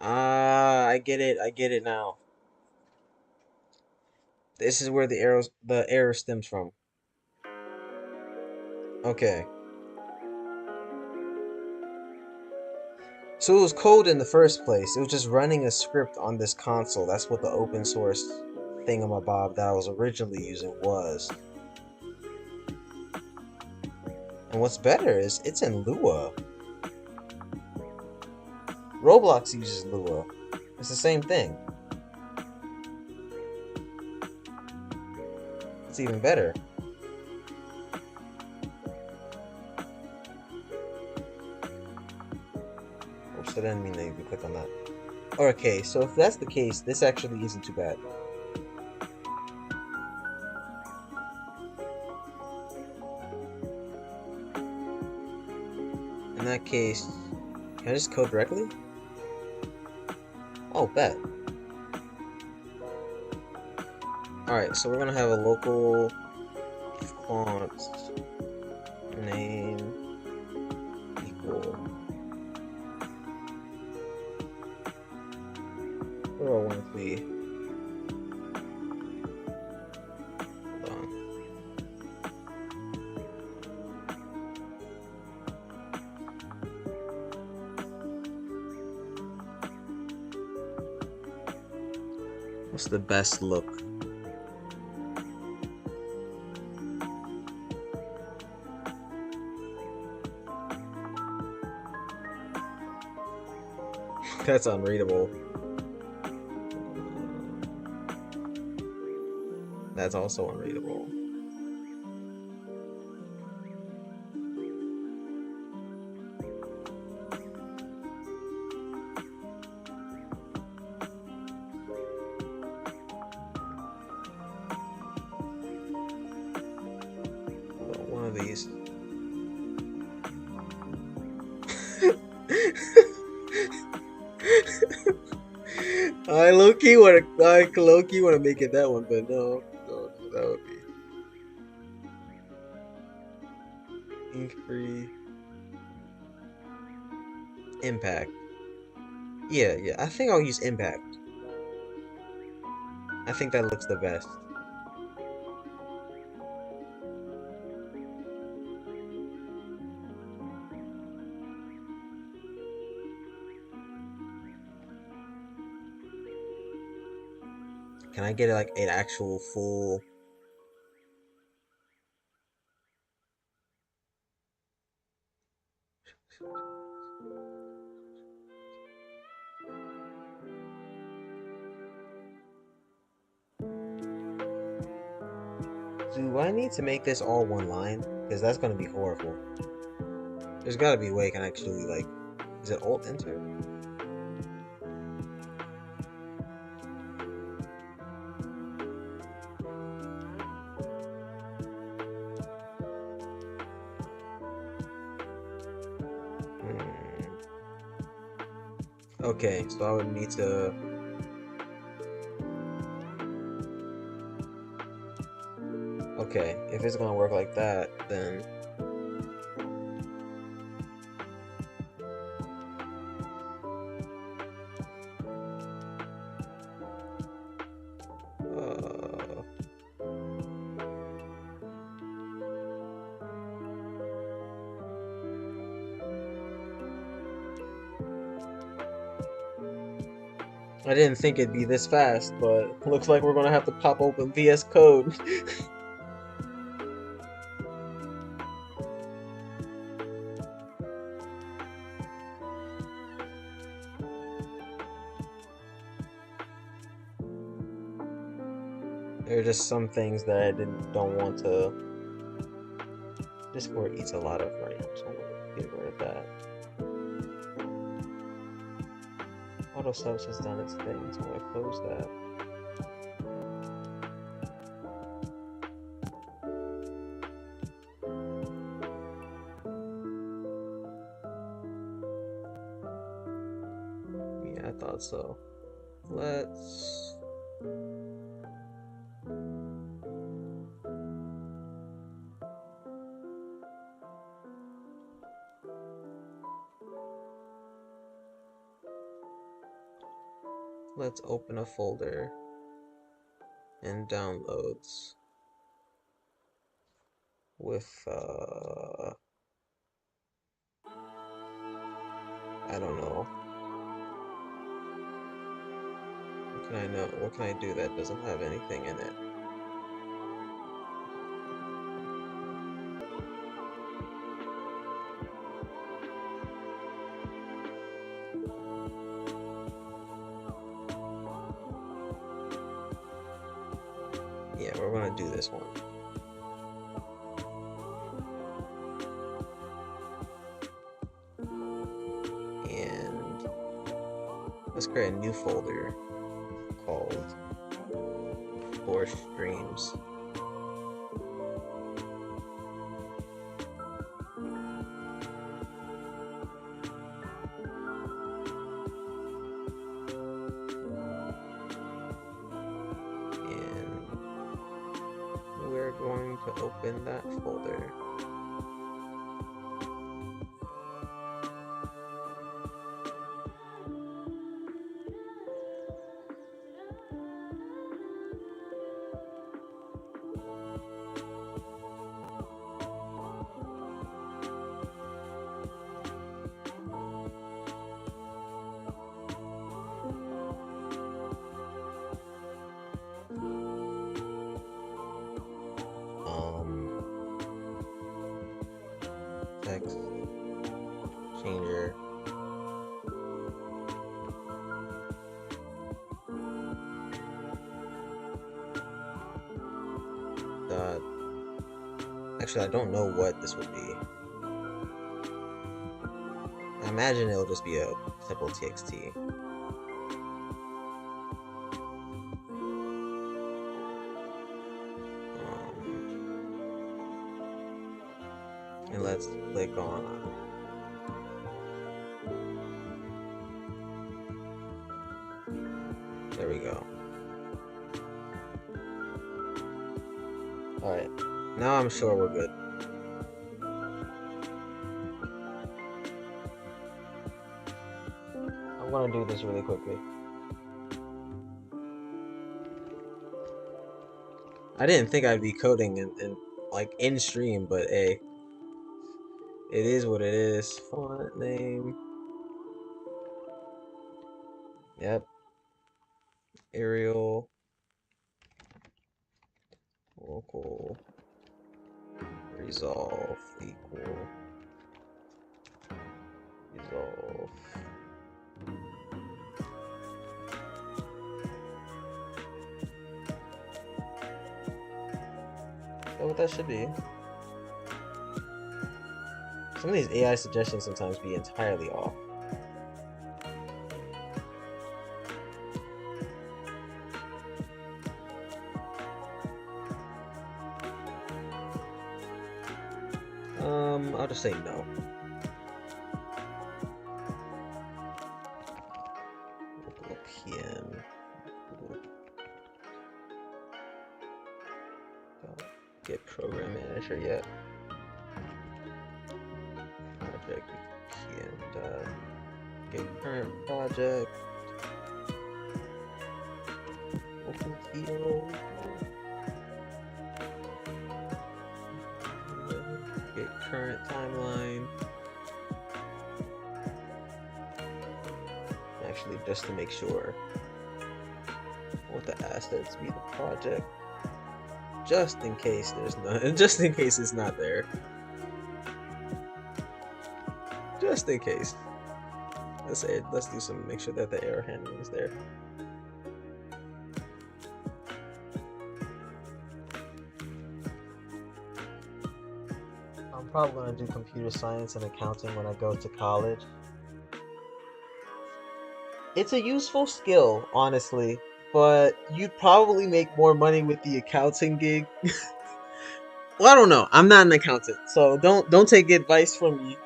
Speaker 2: Ah, I get it now. This is where the error stems from. Okay. So it was code in the first place. It was just running a script on this console. That's what the open source thingamabob that I was originally using was. And what's better is it's in Lua. Roblox uses Lua. It's the same thing. It's even better. Oops, I didn't mean to even click on that. Okay, so if that's the case, this actually isn't too bad. In that case, can I just code directly? Oh, bet. Alright, so we're gonna have a local font name equal. Where do I want it to be? Hold on. What's the best look? That's unreadable. That's also unreadable. One of these. I low key wanna make it that one, but no, that would be ink free impact. Yeah, I think I'll use impact. I think that looks the best. Can I get like an actual full? Do I need to make this all one line? Because that's gonna be horrible. There's gotta be a way I can actually like, is it Alt Enter? Okay, so I would need to. Okay, if it's gonna work like that, then. I didn't think it'd be this fast, but looks like we're gonna have to pop open VS Code. There are just some things that I don't want to. Discord eats a lot of RAM, so I'm gonna get rid of that. Auto subs has done its thing, so I'm gonna close that. Yeah, I thought so. Let's. Let's open a folder in downloads with I don't know. What can I do that doesn't have anything in it? Yeah, we're gonna do this one. And let's create a new folder called For Streams. Going to open that folder. Text changer. Actually, I don't know what this would be. I imagine it'll just be a simple TXT. And let's click on There we go. Alright. Now I'm sure we're good. I'm gonna do this really quickly. I didn't think I'd be coding in like in stream, but hey, it is what it is. Font name. Yep. Arial. Local. Resolve equal. Resolve. Is that what that should be? Some of these AI suggestions sometimes be entirely off. I'll just say no. Local PM. Don't get program manager yet. Project PM dot get current project. Open PO. Get current timeline. Actually, just to make sure, I want the assets be the project, just in case there's none, just in case it's not there, just in case. Let's say, let's do some, make sure that the error handling is there. I'm probably gonna do computer science and accounting when I go to college. It's a useful skill, honestly, but you'd probably make more money with the accounting gig. Well, I don't know. I'm not an accountant, so don't take advice from me.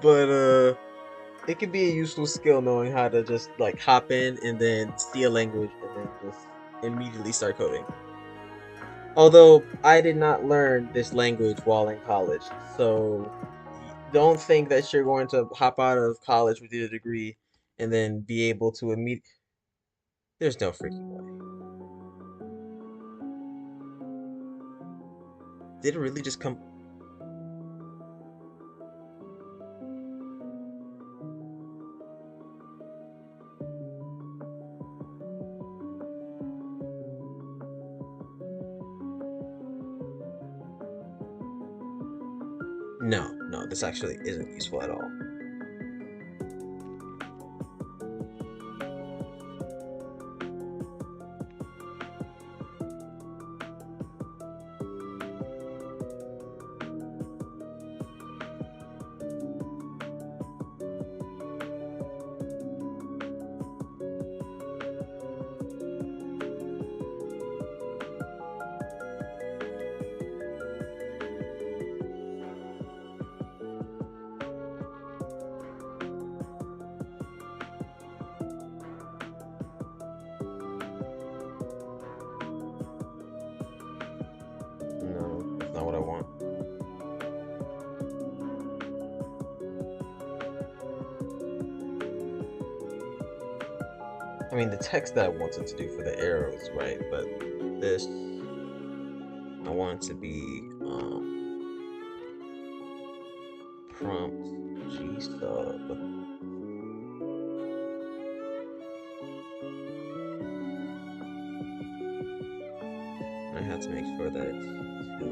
Speaker 2: But it could be a useful skill knowing how to just like hop in and then see a language and then just immediately start coding. Although I did not learn this language while in college, so don't think that you're going to hop out of college with your degree and then be able to immediately. There's no freaking way. Did it really just come? No, this actually isn't useful at all. No, that's not what I want. I mean, the text that I wanted to do for the arrows, right? But this, I want it to be prompt G sub. I have to make sure that it's 2,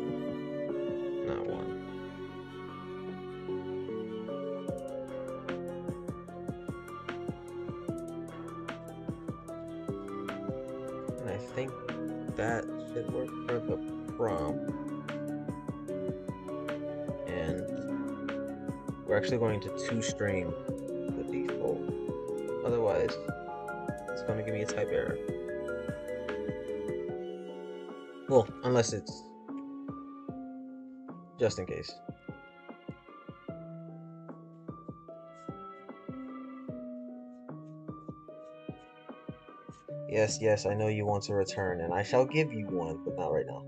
Speaker 2: not 1. And I think that should work for the prompt. And we're actually going to 2-stream the default. Otherwise, it's going to give me a type error. Well, unless it's just in case. Yes, yes, I know you want a return, and I shall give you one, but not right now.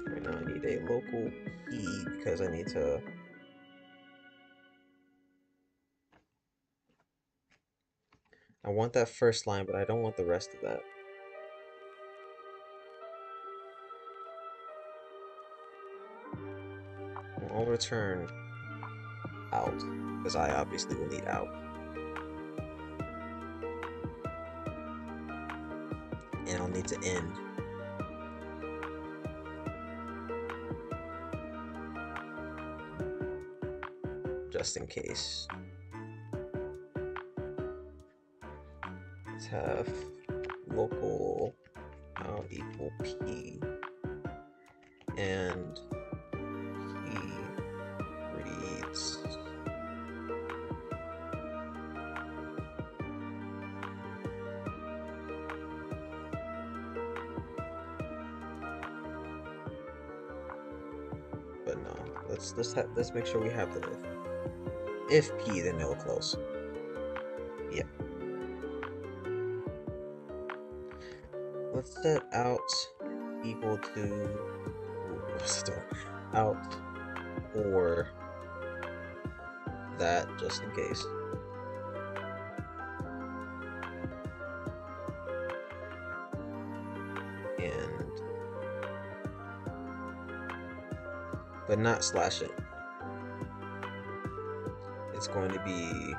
Speaker 2: Right now I need a local key because I need to... I want that first line, but I don't want the rest of that. I'll return out, because I obviously will need out. And I'll need to end. Just in case. Let's have local out equal p, and p reads but no, let's make sure we have the if p, then it'll close. Yeah. Let's set out equal to what's it doing? Out or that, just in case. And but not slash it. It's going to be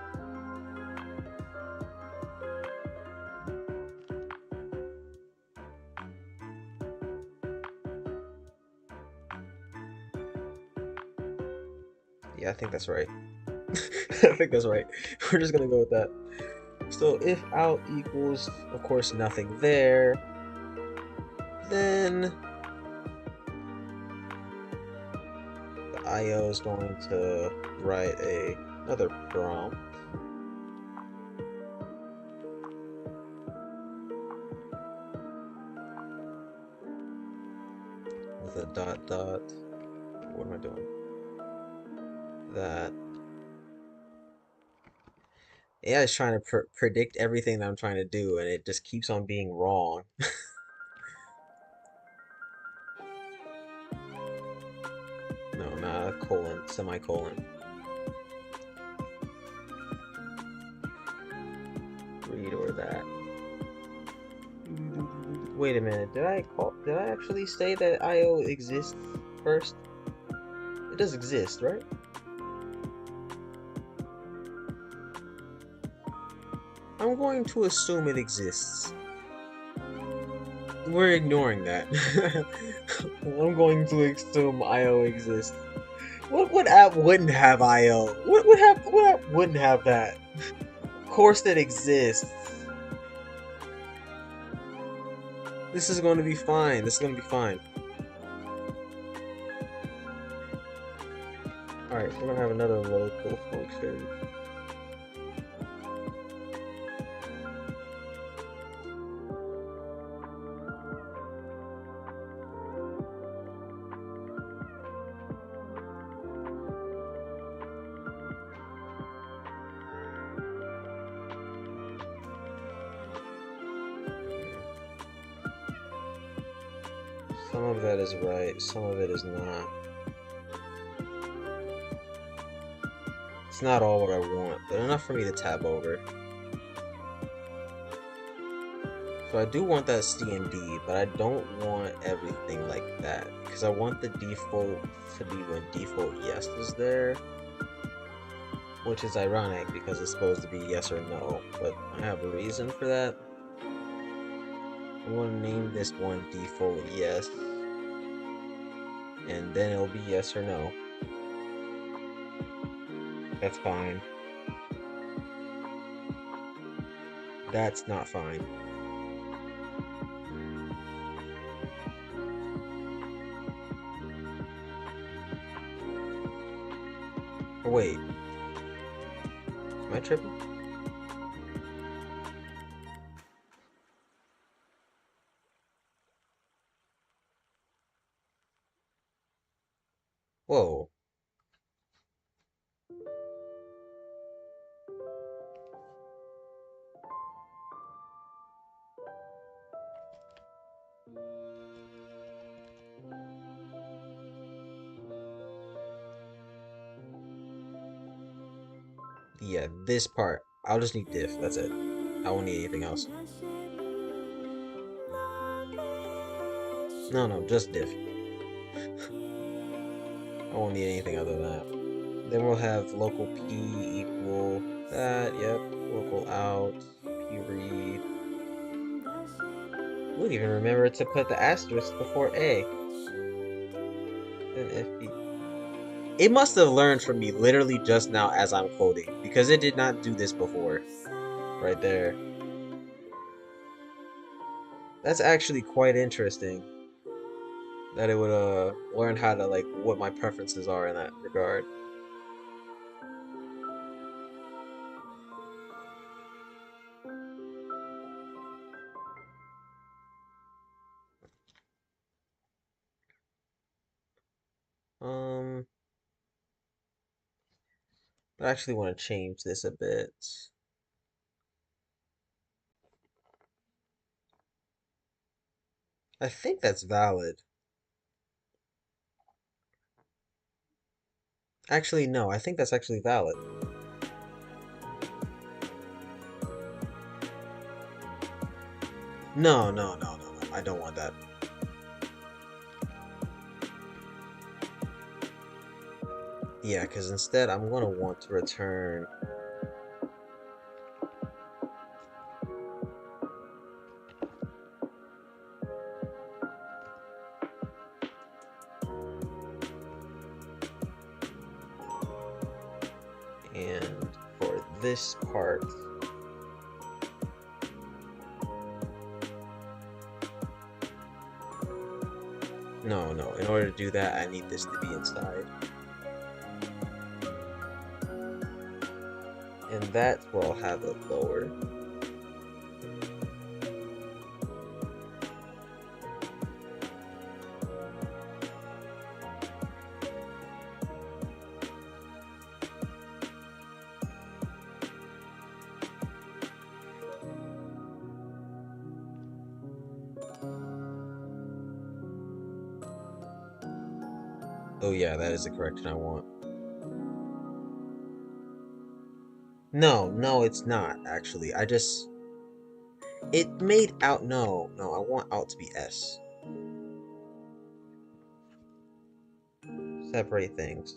Speaker 2: yeah, I think that's right. I think that's right. We're just gonna go with that. So if out equals, of course, nothing there, then the IO is going to write another prompt. With a dot dot. What am I doing? That. AI is trying to predict everything that I'm trying to do, and it just keeps on being wrong. No, not a colon, semicolon. Read or that. Wait a minute, did I actually say that IO exists first? It does exist, right? I'm going to assume it exists. We're ignoring that. I'm going to assume IO exists. What app wouldn't have IO? What app wouldn't have that? Of course it exists. This is going to be fine. This is going to be fine. Alright, so we're going to have another local function. Some of that is right, some of it is not. It's not all what I want, but enough for me to tab over. So I do want that C and D, but I don't want everything like that, because I want the default to be when default yes is there. Which is ironic, because it's supposed to be yes or no, but I have a reason for that. I'm going to name this one default yes, and then it'll be yes or no. That's fine. That's not fine. Oh, wait. Am I tripping? Whoa. Yeah, this part. I'll just need diff. That's it. I won't need anything else. No, no, just diff. I won't need anything other than that. Then we'll have local p equal that. Yep. Local out. P read. We'll even remember to put the asterisk before a. Then fp. It must have learned from me literally just now as I'm coding, because it did not do this before. Right there. That's actually quite interesting. That it would learn how to, like, what my preferences are in that regard. I actually want to change this a bit. I think that's valid. Actually, no, I think that's actually valid. No, no, no, no, no. I don't want that. Yeah, because instead I'm going to want to return... And for this part... No, no. In order to do that, I need this to be inside. And that's where I'll have it lower. Oh yeah, that is the correction I want. No, no, it's not, actually. It made out... No, no, I want out to be S. Separate things.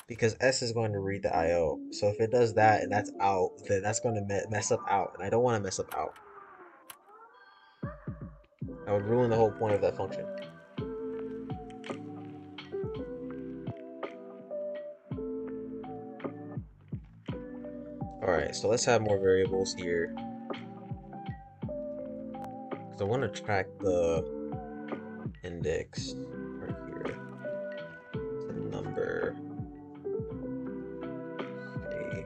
Speaker 2: Because S is going to read the IO. So if it does that and that's out, then that's going to mess up out. And I don't want to mess up out. I would ruin the whole point of that function. Alright, so let's have more variables here. Because I want to track the index right here. It's a number. Say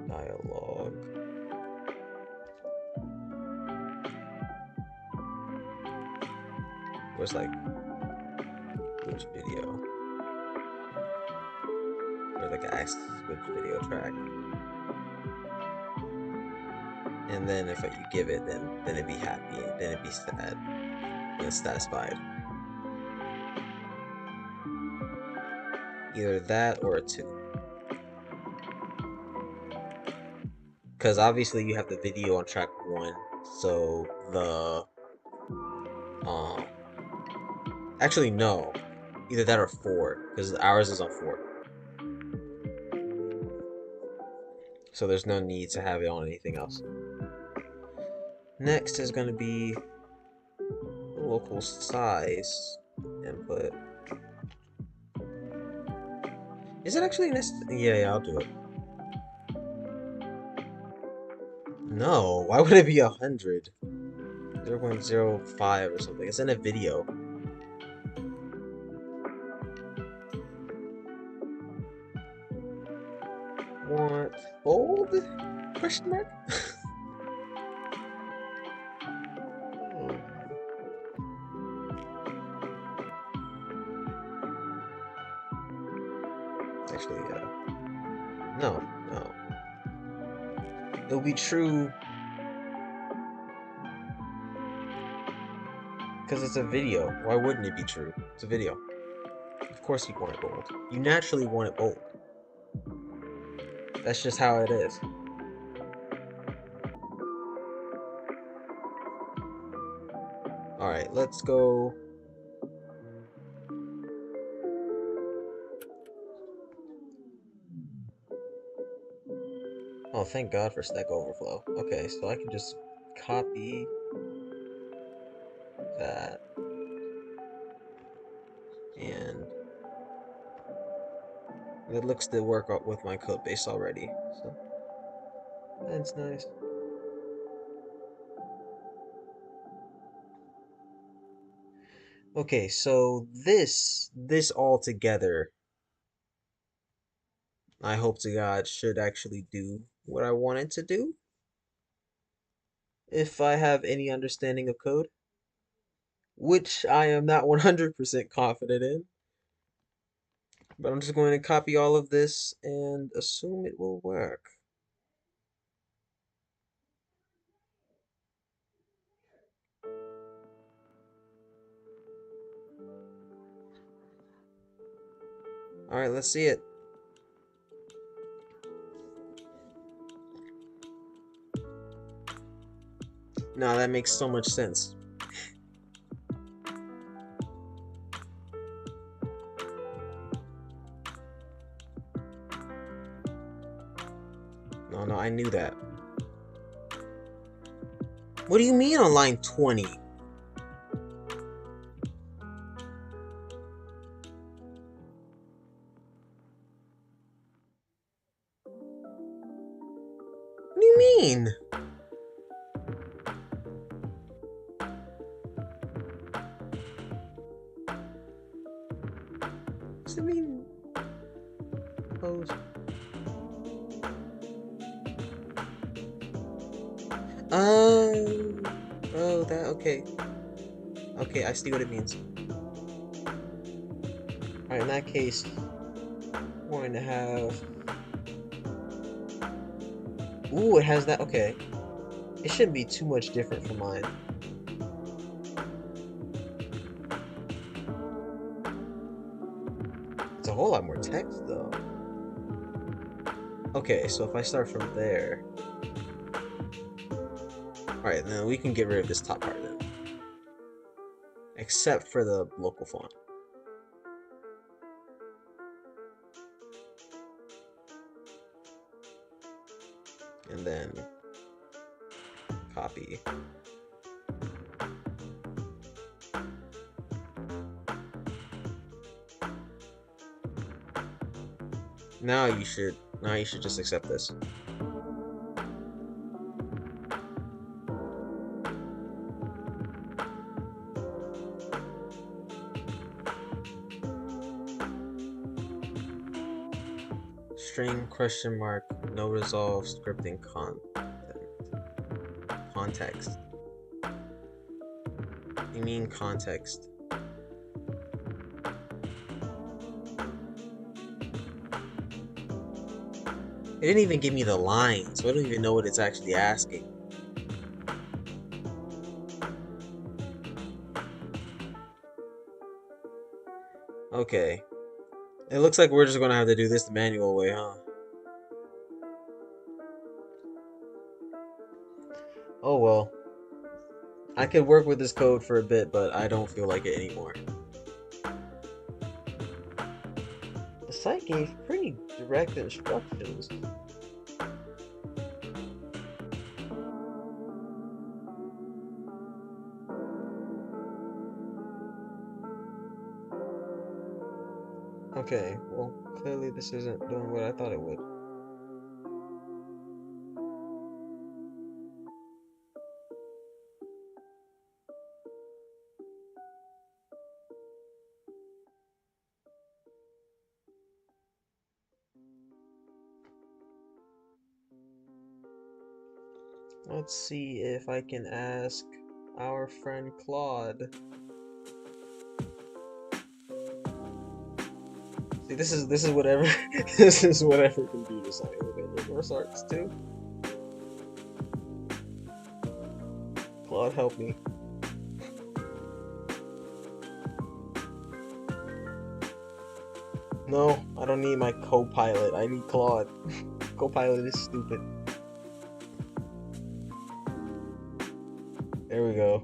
Speaker 2: dialogue. Was like which video? Or like ask which video track. And then if you give it, then it'd be happy, then it'd be sad, and it's satisfied. Either that or a 2. Because obviously you have the video on track 1, so the actually no, either that or 4, because ours is on 4. So there's no need to have it on anything else. Next is going to be the local size input. Is it actually necessary? Yeah, I'll do it. No, why would it be 100? 0.05 or something. It's in a video. Want bold? Question mark? Actually, no. It'll be true because it's a video. Why wouldn't it be true? It's a video. Of course you want it bold. You naturally want it bold. That's just how it is. Alright, let's go. Oh, thank God for Stack Overflow. Okay, so I can just copy that. And it looks to work out with my code base already. So that's nice. Okay, so this all together, I hope to God, should actually do what I want it to do. If I have any understanding of code, which I am not 100% confident in. But I'm just going to copy all of this and assume it will work. Alright, let's see it. No, that makes so much sense. No, I knew that. What do you mean on line 20? What do you mean? What's it mean? Post. Oh, that, okay. Okay, I see what it means. Alright, in that case, I'm going to have... Ooh, it has that, okay. It shouldn't be too much different from mine. It's a whole lot more text, though. Okay, so if I start from there... Alright, then we can get rid of this top part then. Except for the local font. And then copy. Now you should just accept this. String question mark no resolve scripting context. You mean context? It didn't even give me the line, so I don't even know what it's actually asking. Okay. It looks like we're just gonna have to do this the manual way, huh? Oh well. I could work with this code for a bit, but I don't feel like it anymore. The site gave pretty direct instructions. Okay, well, clearly this isn't doing what I thought it would. Let's see if I can ask our friend Claude. See, this is whatever this is whatever computer science with LibreSarcs too. God help me. No, I don't need my co-pilot. I need Claude. Co-pilot is stupid. There we go.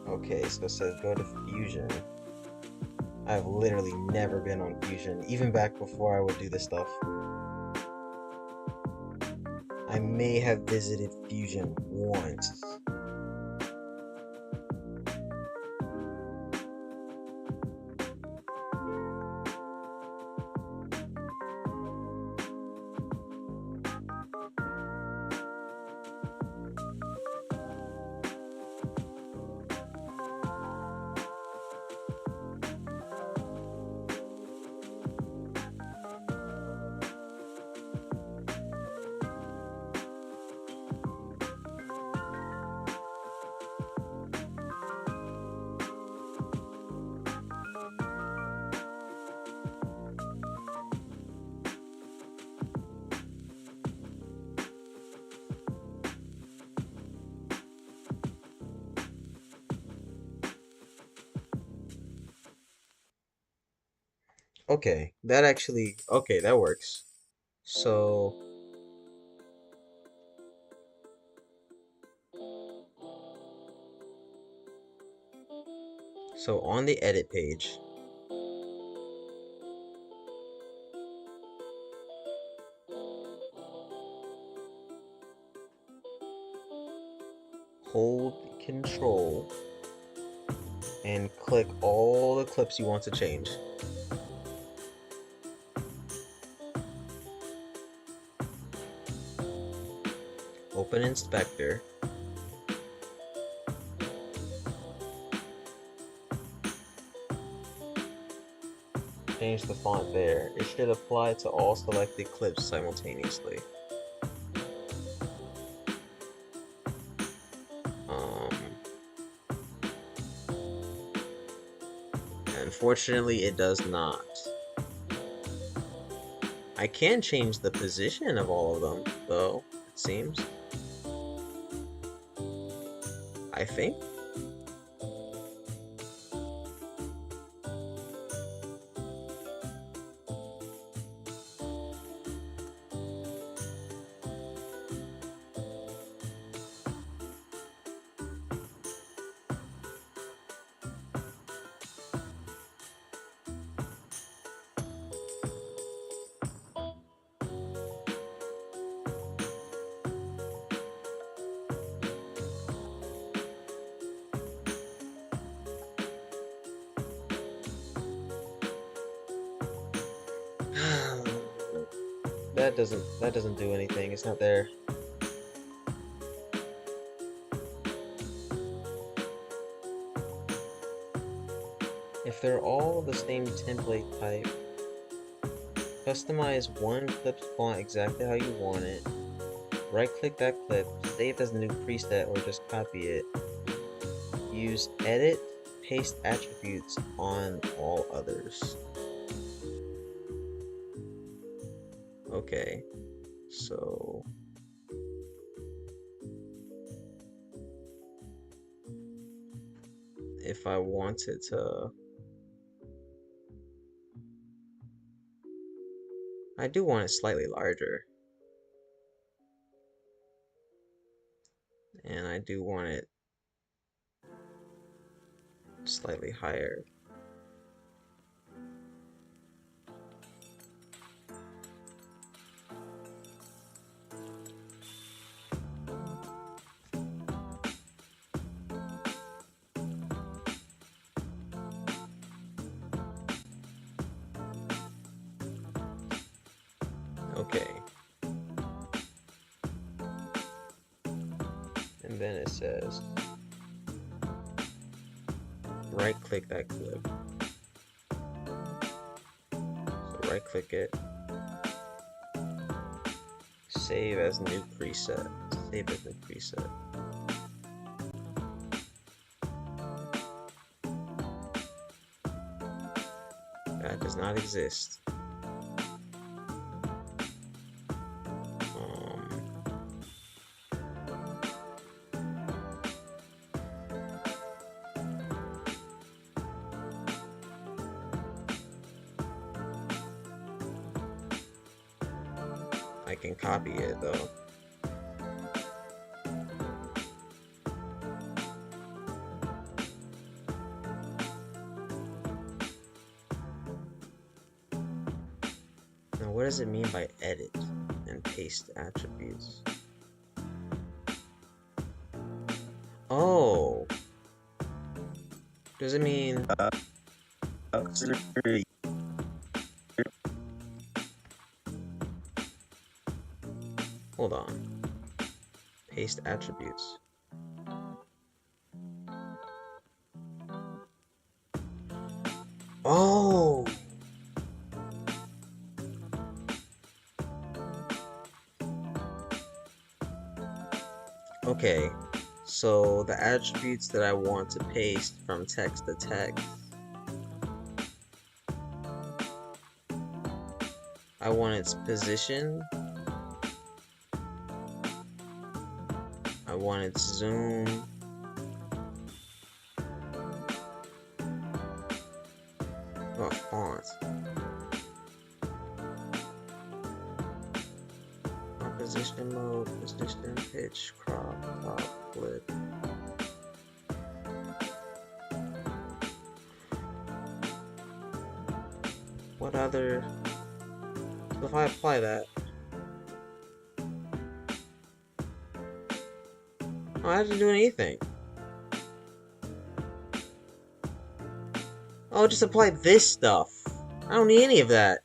Speaker 2: Okay, so it says go to Fusion. I've literally never been on Fusion, even back before I would do this stuff. I may have visited Fusion once. Okay, okay, that works. So, on the edit page, hold Control and click all the clips you want to change. Open Inspector. Change the font there. It should apply to all selected clips simultaneously. Unfortunately, it does not. I can change the position of all of them, though, it seems. I think. That doesn't do anything. It's not there. If they're all the same template type, customize one clip's font exactly how you want it. Right click that clip, save as a new preset or just copy it. Use edit, paste attributes on all others. Okay, so if I wanted to, I do want it slightly larger. And I do want it slightly higher. Okay. And then it says right click that clip. So right click it. Save as new preset. Save as new preset. That does not exist. I can copy it though. Now, what does it mean by edit and paste attributes? Oh, does it mean hold on, paste attributes? Oh, okay. So the attributes that I want to paste from text to text, I want its position, I want its zoom, what font, composition mode, position, pitch, crop, top, flip. What other? So if I apply that, oh, I didn't do anything. Oh, just apply this stuff. I don't need any of that.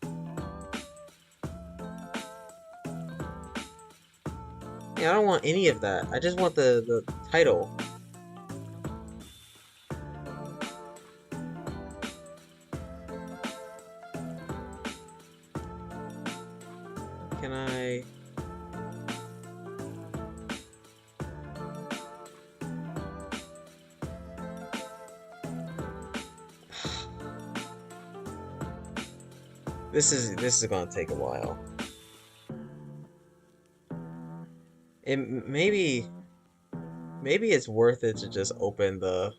Speaker 2: Yeah, I don't want any of that. I just want the title. Can I... This is gonna take a while. Maybe it's worth it to just open the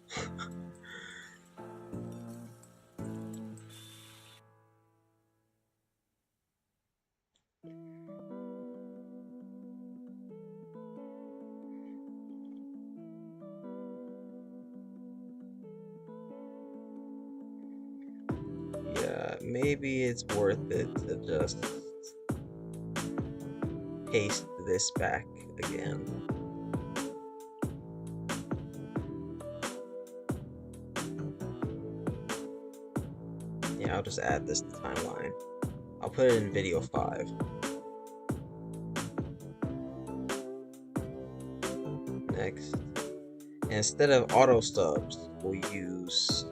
Speaker 2: yeah, maybe it's worth it to just paste this back again. Yeah, I'll just add this to timeline. I'll put it in video 5. Next. And instead of auto stubs, we'll use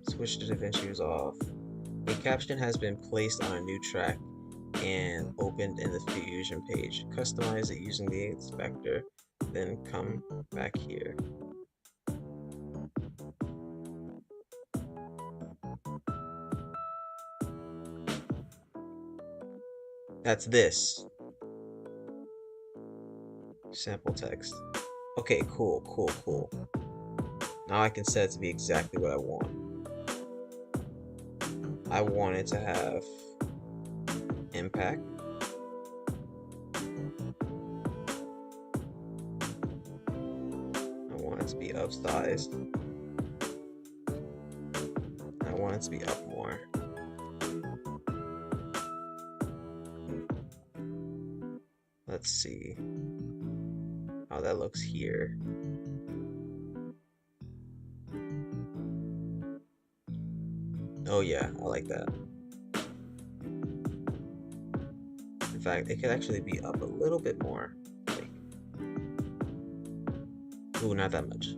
Speaker 2: switch to DaVinci is off. A caption has been placed on a new track and opened in the Fusion page. Customize it using the inspector, then come back here. That's this. Sample text. Okay, cool, cool, cool. Now I can set it to be exactly what I want. I want it to have impact. I want it to be upsized. I want it to be up more. Let's see how that looks here. Oh yeah, I like that. In fact, it could actually be up a little bit more. Like, ooh, not that much.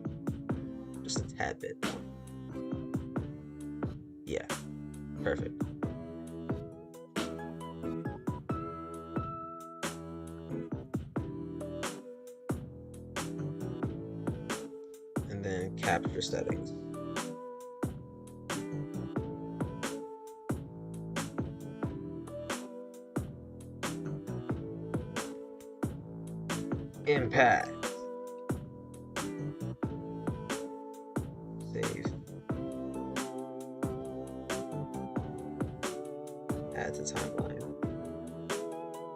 Speaker 2: Just a tad bit more. Yeah, perfect. And then capture settings. Impact. Save. Add to timeline.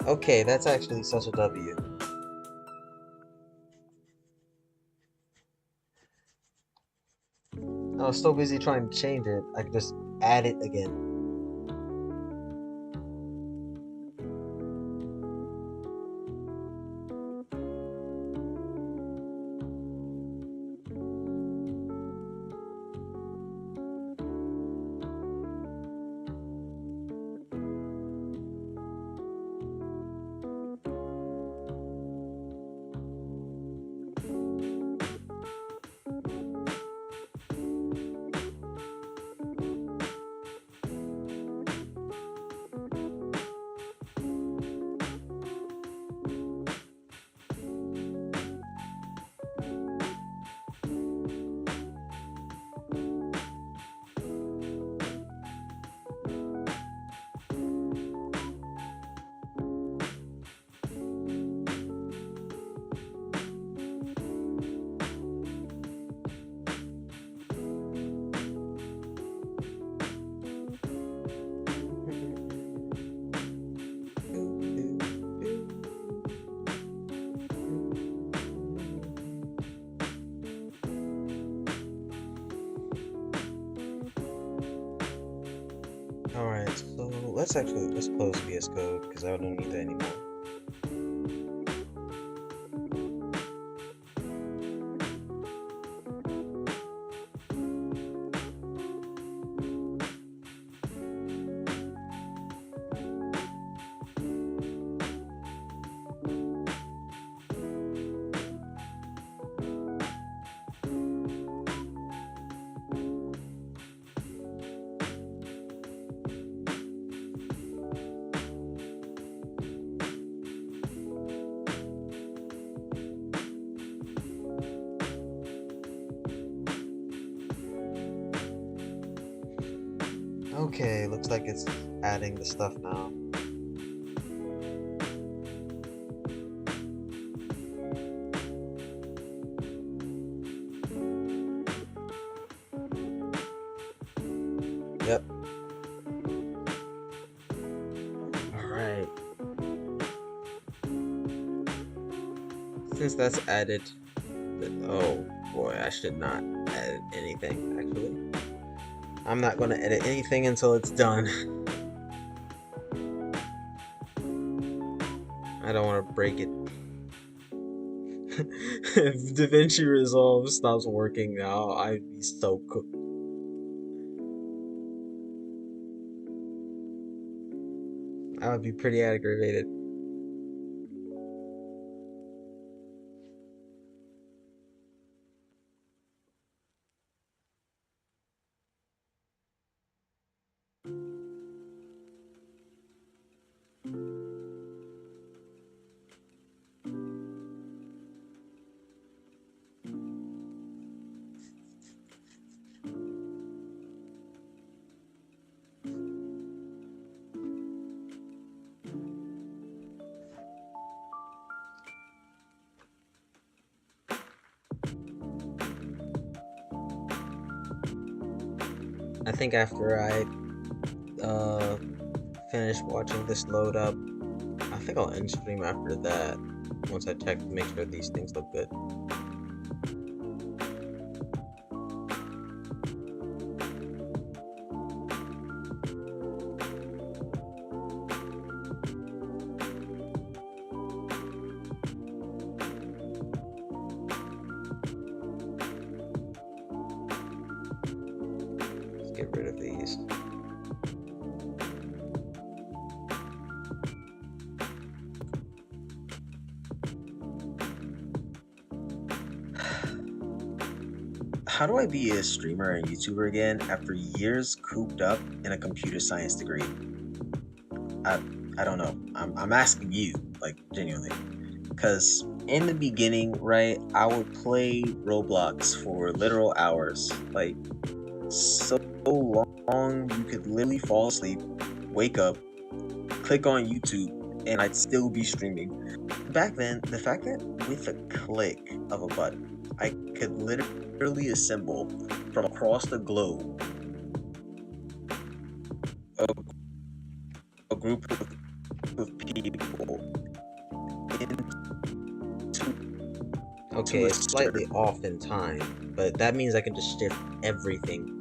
Speaker 2: Okay, that's actually such a W. I was so busy trying to change it, I could just add it again. Alright, so let's close VS Code because I don't need that anymore. Okay, looks like it's adding the stuff now. Yep. Alright. Since that's added, oh boy, I should not add anything actually. I'm not going to edit anything until it's done. I don't want to break it. If DaVinci Resolve stops working now, I'd be so cooked. I would be pretty aggravated. I think after I uh finish watching this load up, I think I'll end stream after that. Once I check to make sure these things look good. Let's get rid of these.
Speaker 1: How do I be a streamer and YouTuber again after years cooped up in a computer science degree? I I don't know. I'm asking you, like genuinely. Cause in the beginning, right, I would play Roblox for literal hours. Like so long you could literally fall asleep, wake up, click on YouTube, and I'd still be streaming. Back then, the fact that with a click of a button, I could literally assemble from across the globe a, a group of people into
Speaker 2: Okay,
Speaker 1: a
Speaker 2: it's slightly
Speaker 1: server.
Speaker 2: off in time, but that means I can just shift everything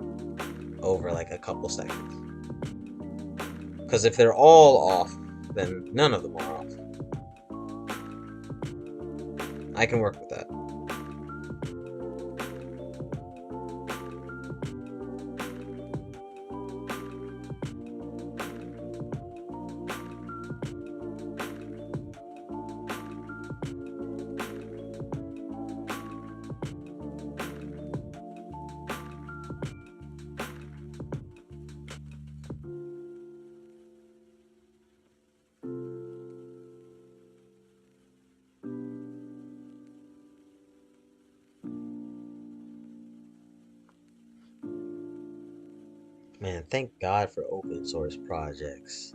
Speaker 2: over like a couple seconds. Because if they're all off, then none of them are off. I can work with that. Man, thank God for open source projects.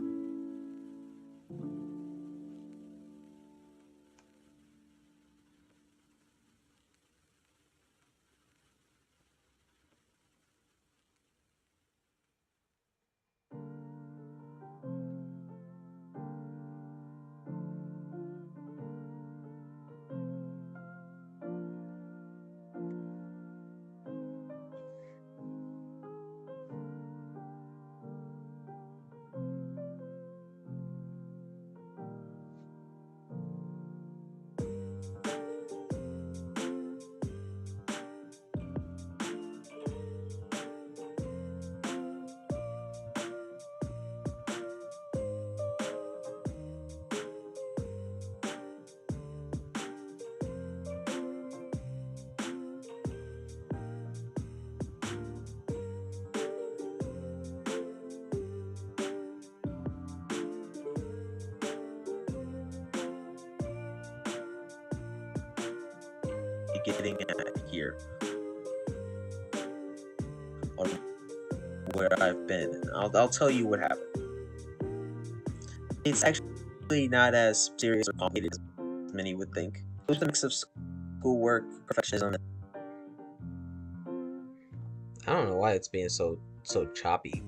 Speaker 1: Getting at here on where I've been. I'll tell you what happened. It's actually not as serious or complicated as many would think. It was a mix of schoolwork, perfectionism.
Speaker 2: I don't know why it's being so choppy,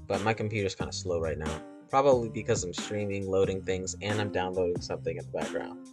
Speaker 2: but my computer's kind of slow right now. Probably because I'm streaming, loading things, and I'm downloading something in the background.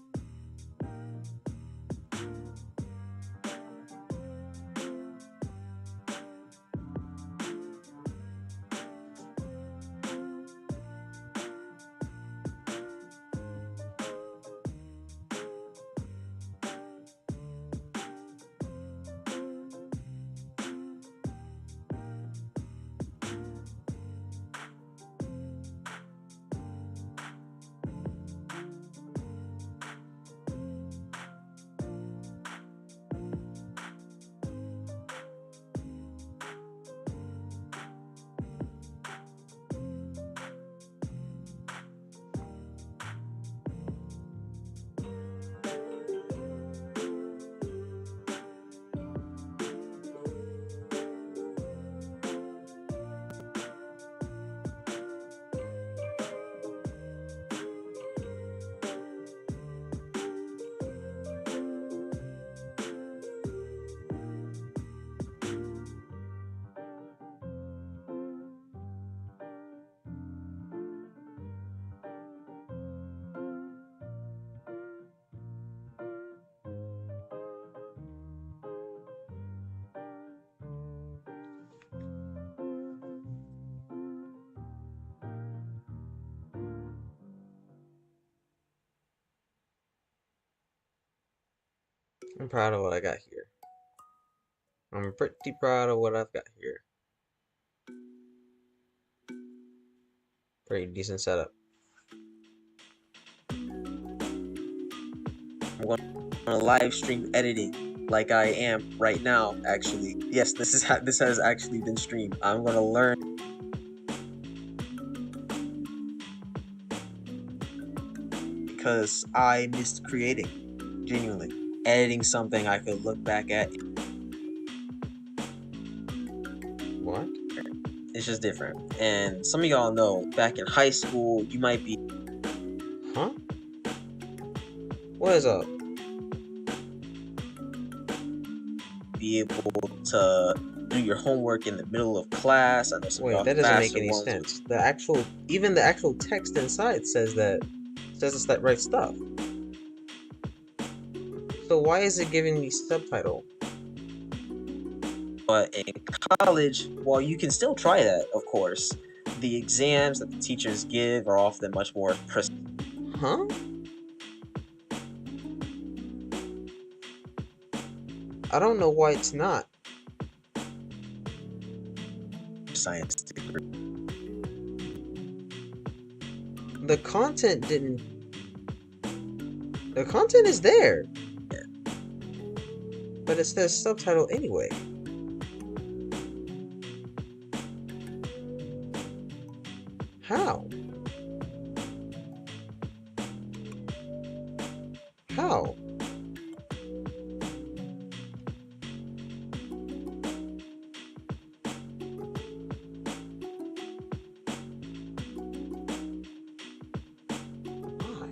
Speaker 2: I'm proud of what I got here. I'm pretty proud of what I've got here. Pretty decent setup. I'm going to live stream editing like I am right now, actually. Yes, this has actually been streamed. I'm going to learn because I missed creating, genuinely. Editing something I could look back at. What? It's just different. And some of y'all know, back in high school, you might be... Huh? What is up? Be able to do your homework in the middle of class. I know some. Wait, that doesn't make any sense. Even the actual text inside says it's that right stuff. So why is it giving me subtitle? But in college, well, you can still try that, of course. The exams that the teachers give are often much more precise. Huh? I don't know why it's not. Science degree. The content didn't... The content is there. But it says subtitle anyway. How? How? Why?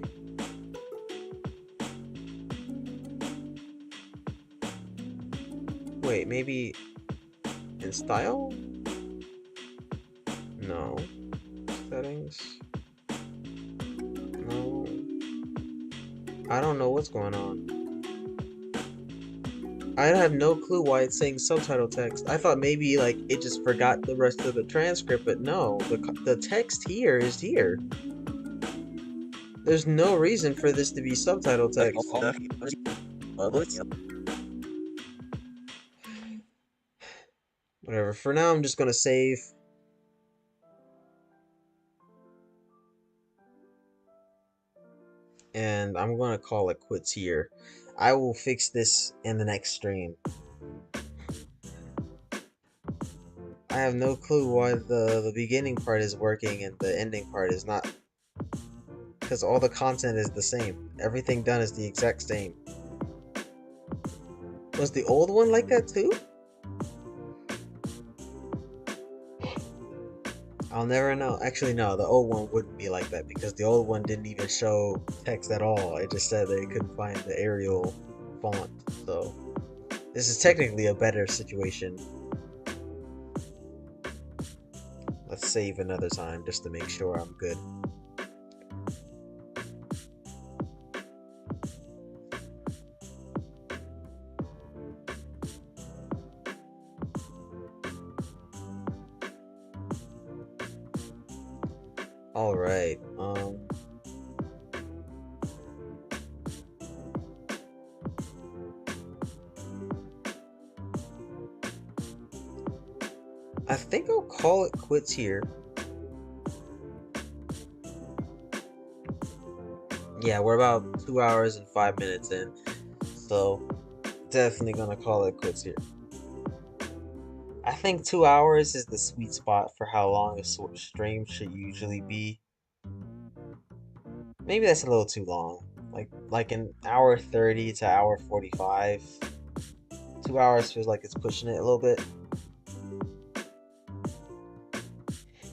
Speaker 2: Wait, maybe in style? No. Settings? No. I don't know what's going on. I have no clue why it's saying subtitle text. I thought maybe like it just forgot the rest of the transcript, but no, the text here is here. There's no reason for this to be subtitle text. Whatever. For now, I'm just gonna save. And I'm gonna call it quits here. I will fix this in the next stream. I have no clue why the beginning part is working and the ending part is not. Because all the content is the same. Everything done is the exact same. Was the old one like that too? I'll never know. Actually, no, the old one wouldn't be like that because the old one didn't even show text at all. It just said they couldn't find the Arial font. So, this is technically a better situation. Let's save another time just to make sure I'm good. Alright, I think I'll call it quits here. Yeah, we're about 2 hours and 5 minutes in, so definitely gonna call it quits here. I think 2 hours is the sweet spot for how long a stream should usually be. Maybe that's a little too long. Like an hour 30 to hour 45. 2 hours feels like it's pushing it a little bit.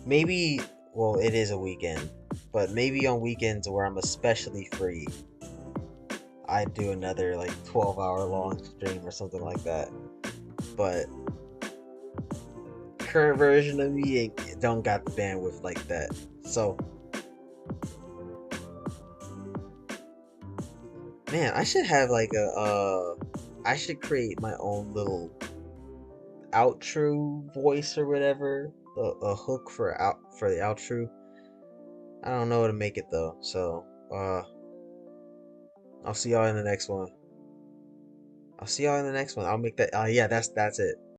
Speaker 2: Maybe, well, it is a weekend, but maybe on weekends where I'm especially free, I do another like 12-hour long stream or something like that. But current version of me don't got the bandwidth like that. So, man, I should have like I should create my own little outro voice or whatever, a hook for the outro. I don't know how to make it though, so I'll see y'all in the next one. I'll see y'all in the next one. I'll make that. Yeah, that's it.